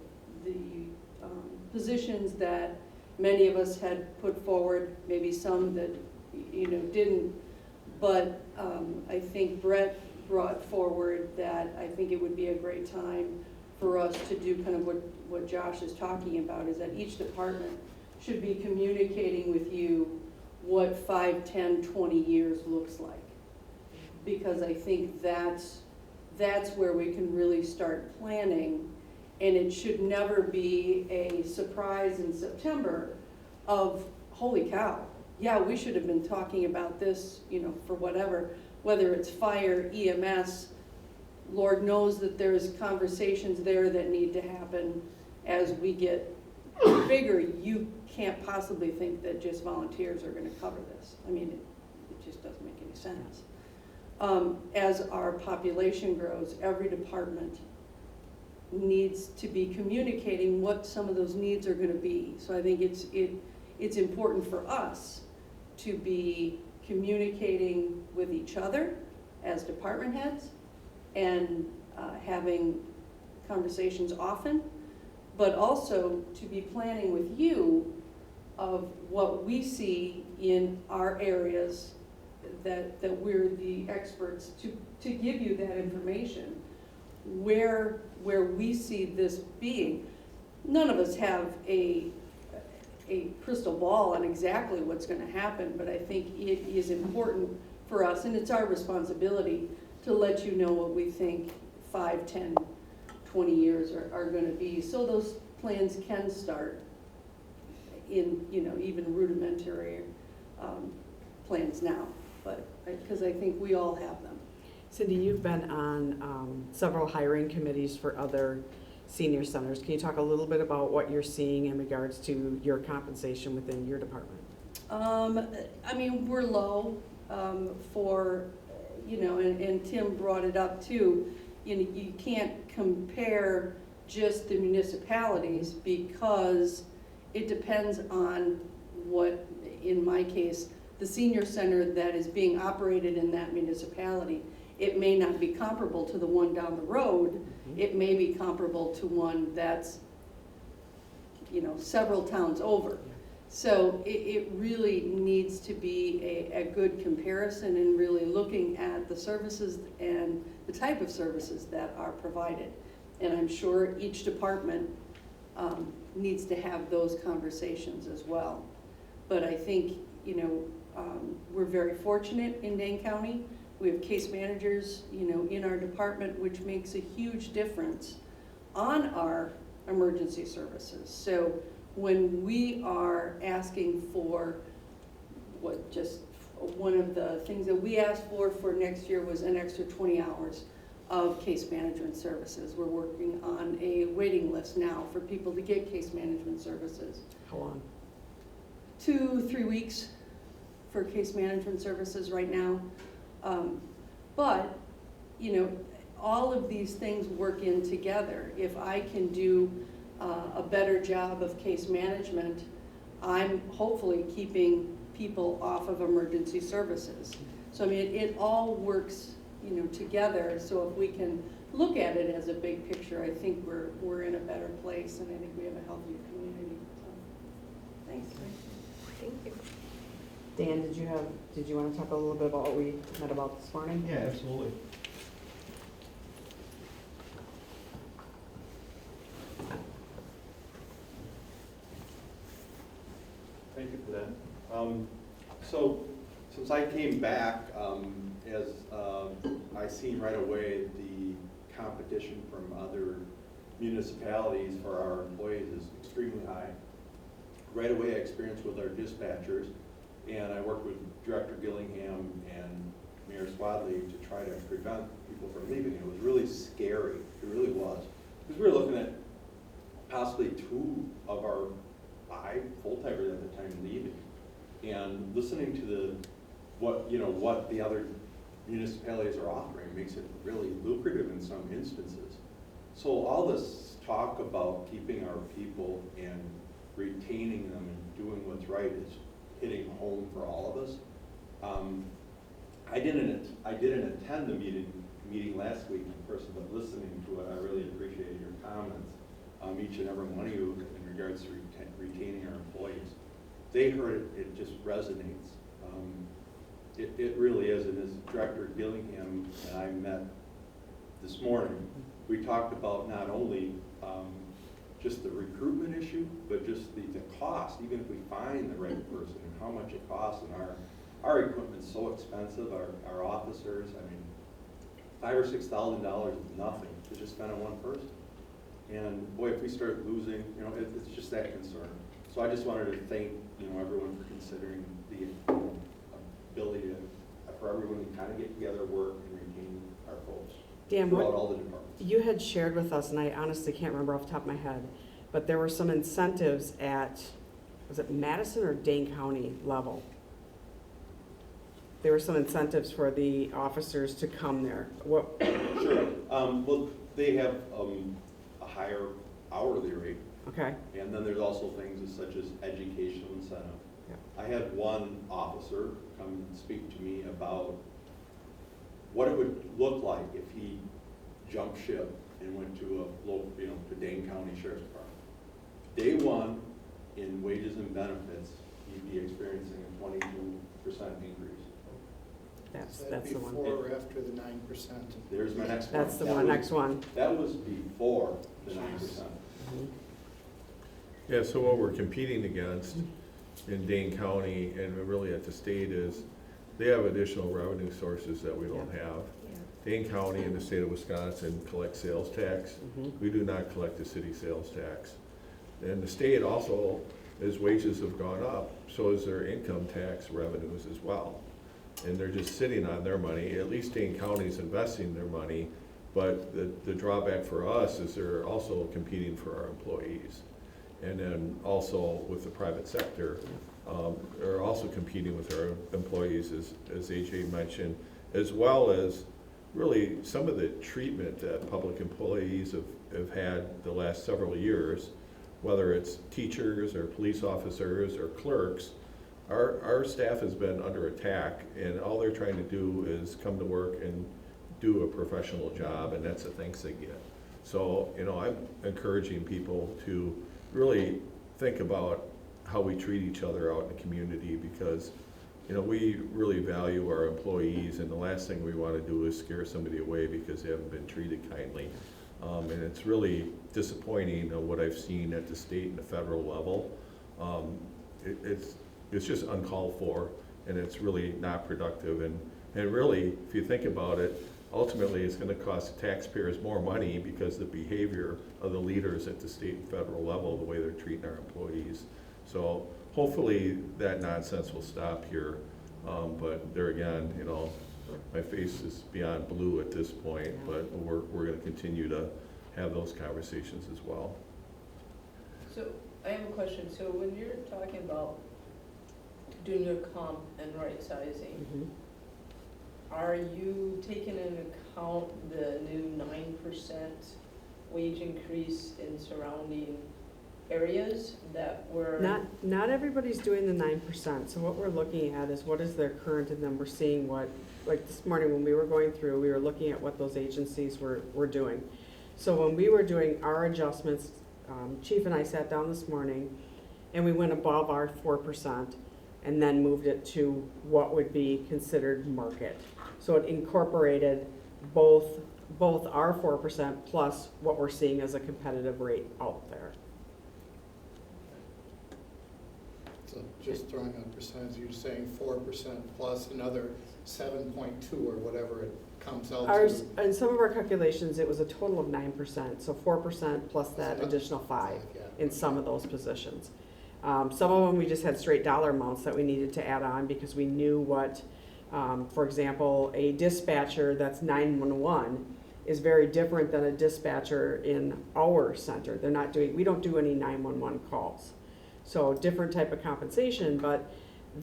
positions that many of us had put forward, maybe some that, you know, didn't, but I think Brett brought forward that I think it would be a great time for us to do kind of what Josh is talking about, is that each department should be communicating with you what 5, 10, 20 years looks like. Because I think that's where we can really start planning, and it should never be a surprise in September of, holy cow, yeah, we should have been talking about this, you know, for whatever, whether it's fire, EMS, Lord knows that there's conversations there that need to happen as we get bigger. You can't possibly think that just volunteers are gonna cover this. I mean, it just doesn't make any sense. As our population grows, every department needs to be communicating what some of those needs are gonna be. So I think it's important for us to be communicating with each other as department heads and having conversations often, but also to be planning with you of what we see in our areas that we're the experts to give you that information, where we see this being. None of us have a crystal ball on exactly what's going to happen, but I think it is important for us, and it's our responsibility to let you know what we think 5, 10, 20 years are going to be, so those plans can start in, you know, even rudimentary plans now, but because I think we all have them. Cindy, you've been on several hiring committees for other senior centers. Can you talk a little bit about what you're seeing in regards to your compensation within your department? I mean, we're low for, you know, and Tim brought it up too. You know, you can't compare just the municipalities because it depends on what, in my case, the senior center that is being operated in that municipality. It may not be comparable to the one down the road. Mm-hmm. It may be comparable to one that's, you know, several towns over. So it really needs to be a good comparison and really looking at the services and the type of services that are provided. And I'm sure each department needs to have those conversations as well. But I think, you know, we're very fortunate in Dane County. We have case managers, you know, in our department, which makes a huge difference on our emergency services. So when we are asking for just one of the things that we asked for next year was an extra 20 hours of case management services. We're working on a waiting list now for people to get case management services. How long? 2-3 weeks for case management services right now. But, you know, all of these things work in together. If I can do a better job of case management, I'm hopefully keeping people off of emergency services. So I mean, it all works, you know, together. So if we can look at it as a big picture, I think we're in a better place, and I think we have a healthier community. So, thanks. Thank you. Dan, did you want to talk a little bit about what we met about this morning? Yeah, absolutely. Thank you for that. So since I came back, as I seen right away, the competition from other municipalities for our employees is extremely high. Right away I experienced with our dispatchers, and I worked with Director Gillingham and Mayor Swadley to try to prevent people from leaving. It was really scary, it really was. Because we were looking at possibly 2 of our 5 full-timers at the time leaving. And listening to what the other municipalities are offering makes it really lucrative in some instances. So all this talk about keeping our people and retaining them and doing what's right is hitting home for all of us. I didn't attend the meeting last week in person, but listening to it, I really appreciated your comments, each and every one of you in regards to retaining our employees. They heard it, it just resonates. It really is, and as Director Gillingham and I met this morning, we talked about not only just the recruitment issue, but just the cost, even if we find the right person, and how much it costs, and our equipment's so expensive, our officers, I mean, $5,000 or $6,000 is nothing to just spend on one person. And boy, if we start losing, it's just that concern. So I just wanted to thank, everyone for considering the ability for everyone to kind of get together, work, and retain our folks Dan, throughout all the departments. you had shared with us, and I honestly can't remember off the top of my head, but there were some incentives at, was it Madison or Dane County level? There were some incentives for the officers to come there. What? Sure. Well, they have a higher hourly rate. Okay. And then there's also things such as educational incentive. Yeah. I had one officer come and speak to me about what it would look like if he jumped ship and went to a local, to Dane County Sheriff's Department. Day one, in wages and benefits, he'd be experiencing a 22% increase. That's Is that the one. before or after the 9%? There's my next one. That's the one, next one. That was before the 9%. Mhm. Yeah, so what we're competing against in Dane County and really at the state is they have additional revenue sources that we don't have. Dane County and the state of Wisconsin collect sales tax. Mhm. We do not collect the city sales tax. And the state also, as wages have gone up, so is their income tax revenues as well. And they're just sitting on their money. At least Dane County's investing their money, but the drawback for us is they're also competing for our employees. And then also with the private sector, they're also competing with our employees, as AJ mentioned, as well as really some of the treatment that public employees have had the last several years, whether it's teachers or police officers or clerks. Our staff has been under attack, and all they're trying to do is come to work and do a professional job, and that's the thanks they get. So, I'm encouraging people to really think about how we treat each other out in the community, because, we really value our employees, and the last thing we want to do is scare somebody away because they haven't been treated kindly. And it's really disappointing what I've seen at the state and the federal level. It's just uncalled for, and it's really not productive. And really, if you think about it, ultimately it's going to cost taxpayers more money because the behavior of the leaders at the state and federal level, the way they're treating our employees. So hopefully that nonsense will stop here. But there again, my face is beyond blue at this point, but we're going to continue to have those conversations as well. So I have a question. So when you're talking about doing your comp and right sizing, Mhm. are you taking into account the new 9% wage increase in surrounding areas that were? Not everybody's doing the 9%, so what we're looking at is what is their current, and then we're seeing what, like this morning when we were going through, we were looking at what those agencies were doing. So when we were doing our adjustments, Chief and I sat down this morning, and we went above our 4%, and then moved it to what would be considered market. So it incorporated both our 4% plus what we're seeing as a competitive rate out there. So just throwing out percentages, you're saying 4% plus another 7.2 or whatever it comes out Ours, to. in some of our calculations, it was a total of 9%, so 4% plus that So additional 5 yeah. in some of those positions. Some of them, we just had straight dollar amounts that we needed to add on because we knew what, for example, a dispatcher that's 911 is very different than a dispatcher in our center. We don't do any 911 calls. So different type of compensation, but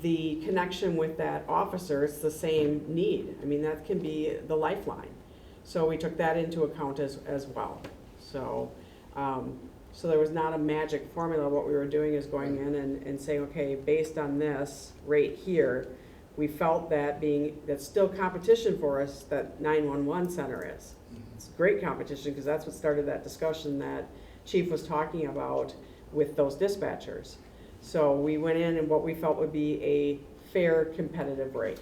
the connection with that officer, it's the same need. I mean, that can be the lifeline. So we took that into account as well. So So there was not a magic formula. What we were doing is going in and saying, okay, based on this rate here, we felt that that's still competition for us, that 911 center is. It's great competition, because that's what started that discussion that Chief was talking about with those dispatchers. So we went in and what we felt would be a fair, competitive rate.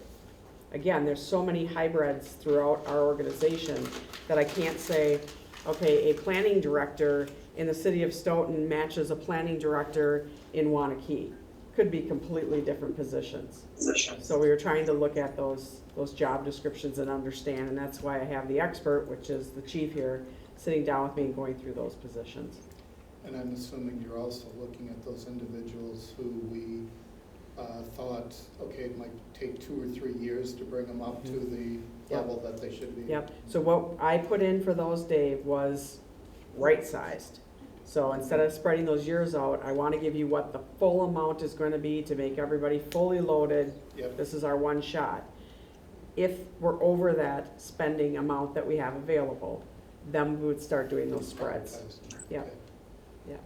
Again, there's so many hybrids throughout our organization that I can't say, okay, a planning director in the city of Stoughton matches a planning director in Wanakee. Could be completely different positions. So we were trying to look at those job descriptions and understand, and that's why I have the expert, which is the chief here, sitting down with me and going through those positions. And I'm assuming you're also looking at those individuals who we thought, okay, it might take 2 or 3 years to bring them up to the level that they should be. Yep, so what I put in for those, Dave, was right-sized. So instead of spreading those years out, I want to give you what the full amount is going to be to make everybody fully loaded. Yep. This is our one shot. If we're over that spending amount that we have available, then we would start doing those spreads. Yep. Okay.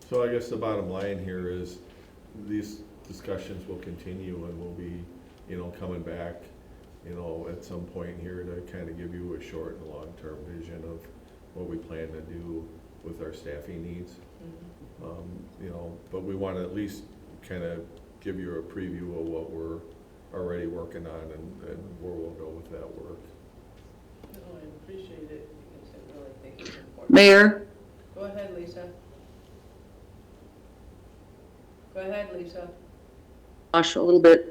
So I guess the bottom line here is these discussions will continue and we'll be, coming back, at some point here to kind of give you a short and long-term vision of what we plan to do with our staffing needs. But we want to at least kind of give you a preview of what we're already working on and where we'll go with that work. No, I appreciate it, because I really think it's important. Mayor, Go ahead, Lisa. Go ahead, Lisa. Josh, a little bit.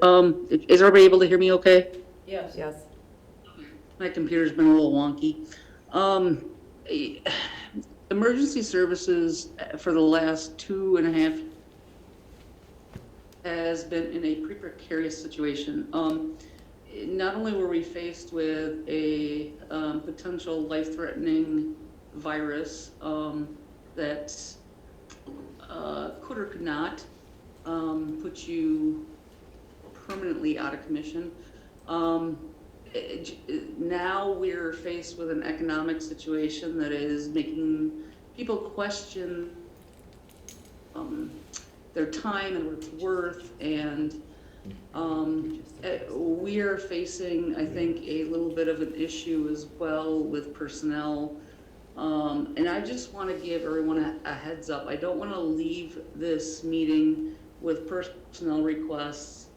Is everybody able to hear me okay? Yes. Yes. My computer's been a little wonky. Emergency services for the last 2.5 has been in a pretty precarious situation. Not only were we faced with a potential life-threatening virus that could or could not put you permanently out of commission. Now we're faced with an economic situation that is making people question their time and what it's worth, and we are facing, I think, a little bit of an issue as well with personnel. And I just want to give everyone a heads up. I don't want to leave this meeting with personnel requests.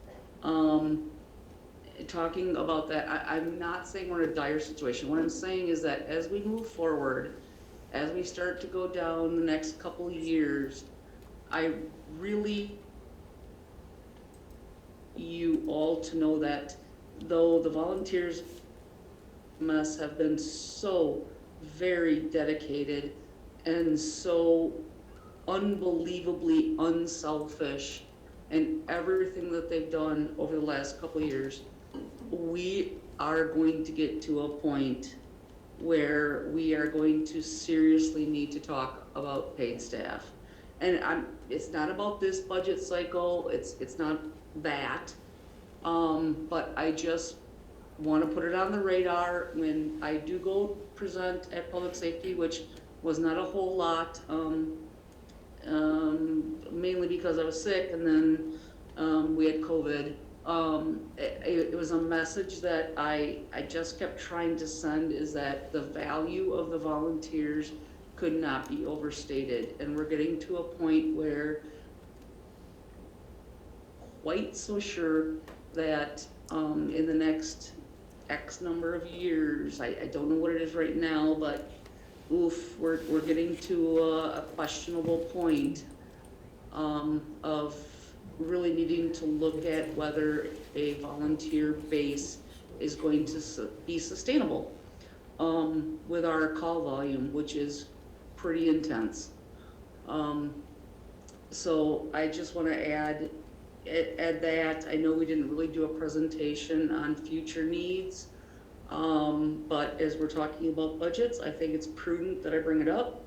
Talking about that, I'm not saying we're in a dire situation. What I'm saying is that as we move forward, as we start to go down the next couple of years, I really you all to know that though the volunteers have been so very dedicated and so unbelievably unselfish in everything that they've done over the last couple of years, we are going to get to a point where we are going to seriously need to talk about paid staff. And it's not about this budget cycle, it's not that, but I just want to put it on the radar when I do go present at public safety, which was not a whole lot, mainly because I was sick, and then we had COVID. It was a message that I just kept trying to send, is that the value of the volunteers could not be overstated, and we're getting to a point where quite so sure that in the next X number of years, I don't know what it is right now, but oof, we're getting to a questionable point of really needing to look at whether a volunteer base is going to be sustainable with our call volume, which is pretty intense. So I just want to add that. I know we didn't really do a presentation on future needs, but as we're talking about budgets, I think it's prudent that I bring it up.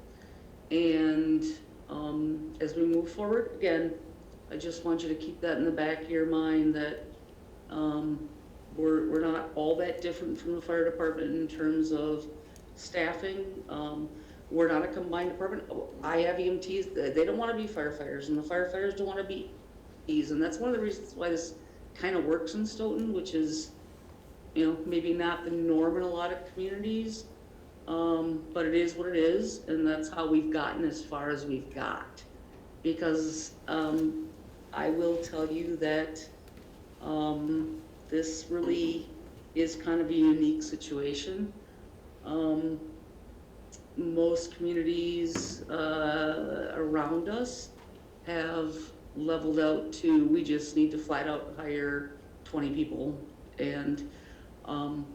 And as we move forward, again, I just want you to keep that in the back of your mind, that we're not all that different from the fire department in terms of staffing. we're not a combined department. I have EMTs, they don't wanna be firefighters, and the firefighters don't wanna be EMTs, and that's one of the reasons why this kind of works in Stoughton, which is, maybe not the norm in a lot of communities, but it is what it is, and that's how we've gotten as far as we've got. Because I will tell you that this really is kind of a unique situation. Most communities around us have leveled out to, we just need to flat out hire 20 people. And I'm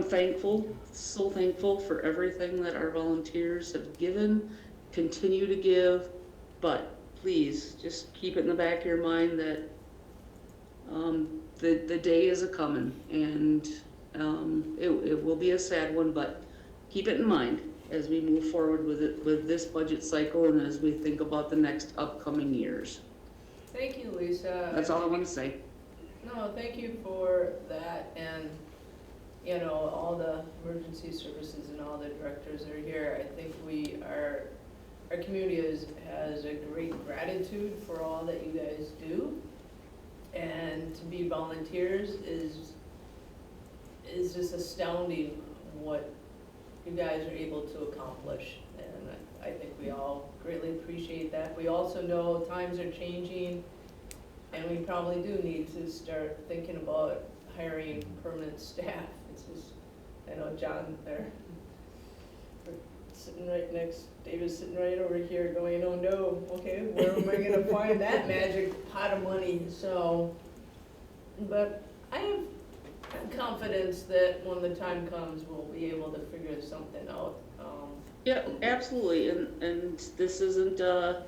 thankful, so thankful for everything that our volunteers have given, continue to give, but please just keep it in the back of your mind that the day is a-coming, and it will be a sad one, but keep it in mind as we move forward with this budget cycle and as we think about the next upcoming years. Thank you, Lisa. That's all I want to say. No, thank you for that, and, all the emergency services and all the directors are here. I think our community has a great gratitude for all that you guys do, and to be volunteers is just astounding what you guys are able to accomplish, and I think we all greatly appreciate that. We also know times are changing, and we probably do need to start thinking about hiring permanent staff. It's just, I know John there, sitting right next, David's sitting right over here going, oh no, okay, where am I gonna find that magic pot of money? So, but I have confidence that when the time comes, we'll be able to figure something out. Yeah, absolutely, and this isn't a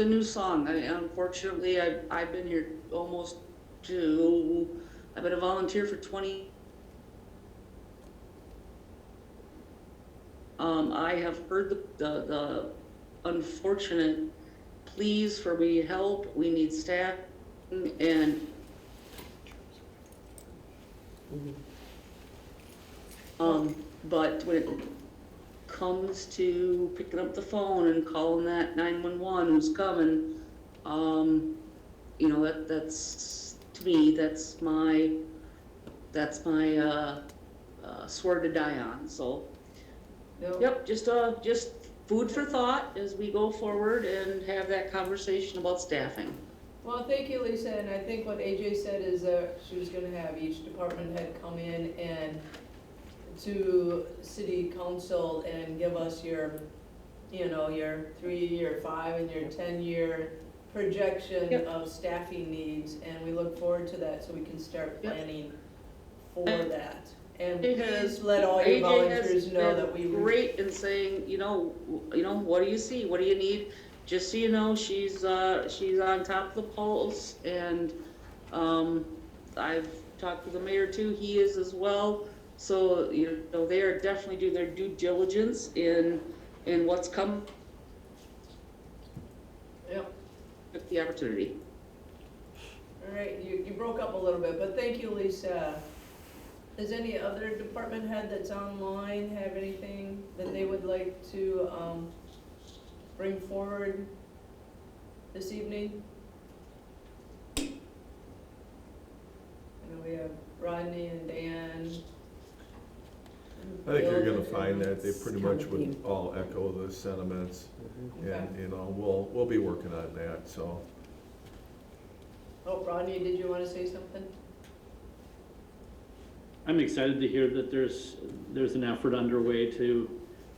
new song. Unfortunately, I've been here I've been a volunteer for 20. I have heard the unfortunate pleas for we need help, we need staff, and but when it comes to picking up the phone and calling that 911 who's coming, that's to me, that's my sword to die on. So, yep, just food for thought as we go forward and have that conversation about staffing. Well, thank you, Lisa, and I think what AJ said is that she was gonna have each department head come in and to city council and give us your 3, your 5, and your 10-year projection of staffing needs, and we look forward to that so we can start planning for that. And please let all your volunteers know that we great in saying, what do you see? What do you need? Just so you know, she's on top of the pulse, and I've talked with the mayor too. He is as well. So they are definitely doing their due diligence in what's come. Yep. With the opportunity. All right, you broke up a little bit, but thank you, Lisa. Does any other department head that's online have anything that they would like to bring forward this evening? I know we have Rodney and Dan. I think you're gonna find that they pretty much would all echo the sentiments, Okay. and, we'll be working on that, so. Oh, Rodney, did you want to say something? I'm excited to hear that there's an effort underway to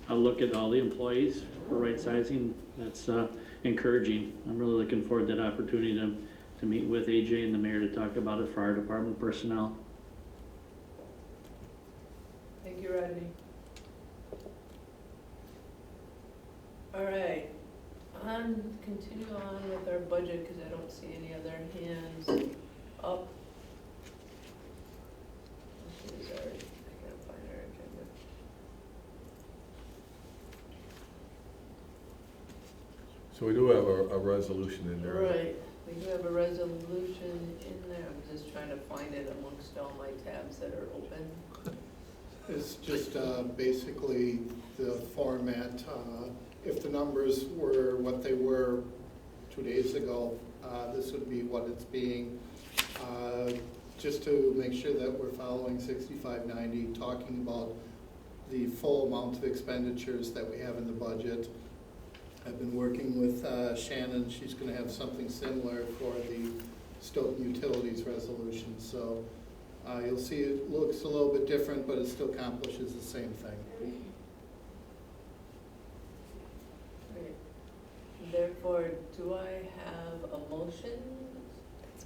look at all the employees for right sizing. That's encouraging. I'm really looking forward to that opportunity to meet with AJ and the mayor to talk about it for our department personnel. Thank you, Rodney. All right, continue on with our budget because I don't see any other hands up. This is I gotta find our agenda. So we do have a resolution in there. Right, we do have a resolution in there. I'm just trying to find it amongst all my tabs that are open. It's just basically the format. If the numbers were what they were 2 days ago, this would be what it's being. Just to make sure that we're following 6590, talking about the full amount of expenditures that we have in the budget. I've been working with Shannon. She's going to have something similar for the Stoughton Utilities resolution. So you'll see it looks a little bit different, but it still accomplishes the same thing. Great. Therefore, do I have a motion? That's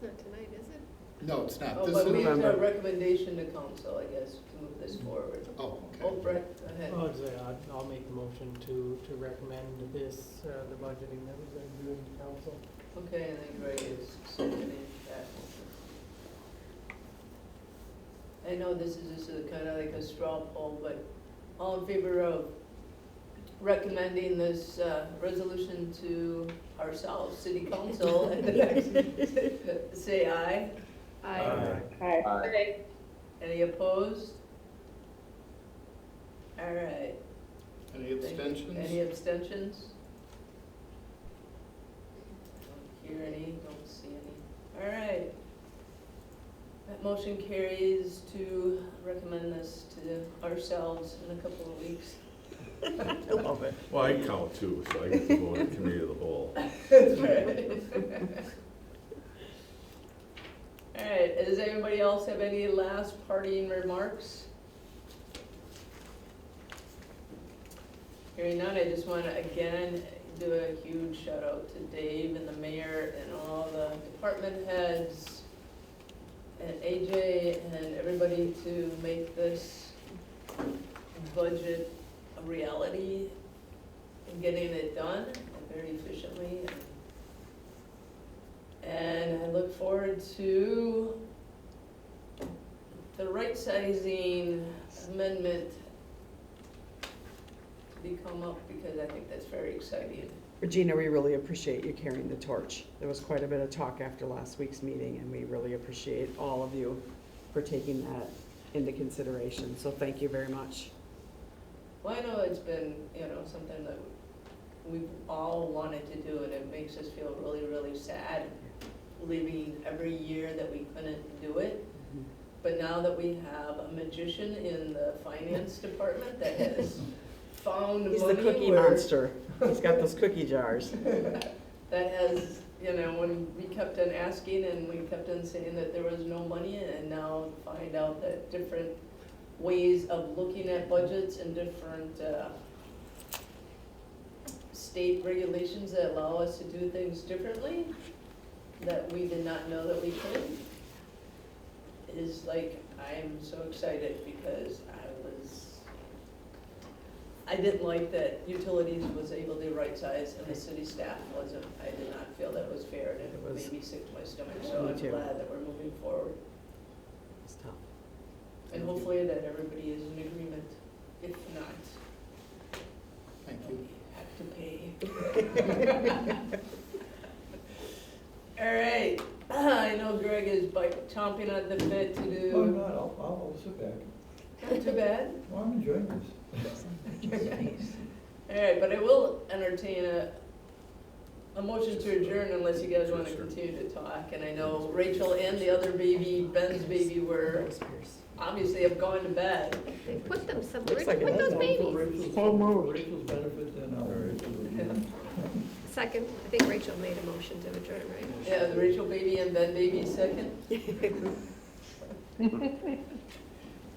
not tonight, is it? No, it's not. Oh, This but is we have a November. recommendation to council, I guess, to move this forward. Oh, Oh, okay. Brett, go ahead. I'll make the motion to recommend this, the budgeting that was doing to council. Okay, and then Greg is seconding that motion. I know this is just kind of like a straw poll, but all in favor of recommending this resolution to ourselves, city council, at the next, say aye. Aye. Any opposed? All right. Any abstentions? Any abstentions? Don't hear any, don't see any. All right. That motion carries to recommend this to ourselves in a couple of weeks. I love it. Well, I count too, so I get to vote in committee of the whole. That's right. All right, does anybody else have any last parting remarks? Hearing none, I just want to again do a huge shout out to Dave and the mayor and all the department heads and AJ and everybody to make this budget a reality and getting it done very efficiently. And I look forward to the right sizing amendment to become up, because I think that's very exciting. Regina, we really appreciate you carrying the torch. There was quite a bit of talk after last week's meeting, and we really appreciate all of you for taking that into consideration. So thank you very much. Well, I know it's been, something that we've all wanted to do, and it makes us feel really, really sad leaving every year that we couldn't do it. But now that we have a magician in the finance department that has found money. He's the cookie where- monster. He's got those cookie jars. That has, when we kept on asking and we kept on saying that there was no money, and now find out that different ways of looking at budgets and different state regulations that allow us to do things differently that we did not know that we could, is like, I'm so excited, because I didn't like that utilities was able to right size and the city staff wasn't. I did not feel that was fair, and it made me sick to my stomach, so Me I'm too. glad that we're moving forward. It's tough. And hopefully that everybody is in agreement. If not, Thank we you. have to pay. All right, I know Greg is chomping at the bit to do. Oh, no, I'll sit back. Not too bad. Well, I'm enjoying this. All right, but I will entertain a motion to adjourn unless you guys want to Sure. continue to talk. And I know Rachel and the other baby, Ben's baby, were obviously have gone to bed. Put them somewhere, Looks like put it those has babies. Rachel's benefit and ours. Second, I think Rachel made a motion to adjourn, right? Yeah, the Rachel baby and Ben baby second.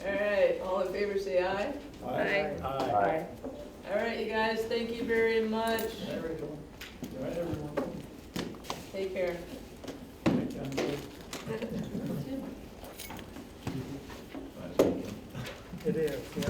All right, all in favor say aye. Aye. Aye. All right, you guys, thank you very much. Hi, Rachel. All right, everyone. Take care. Hi, John. It is, yeah.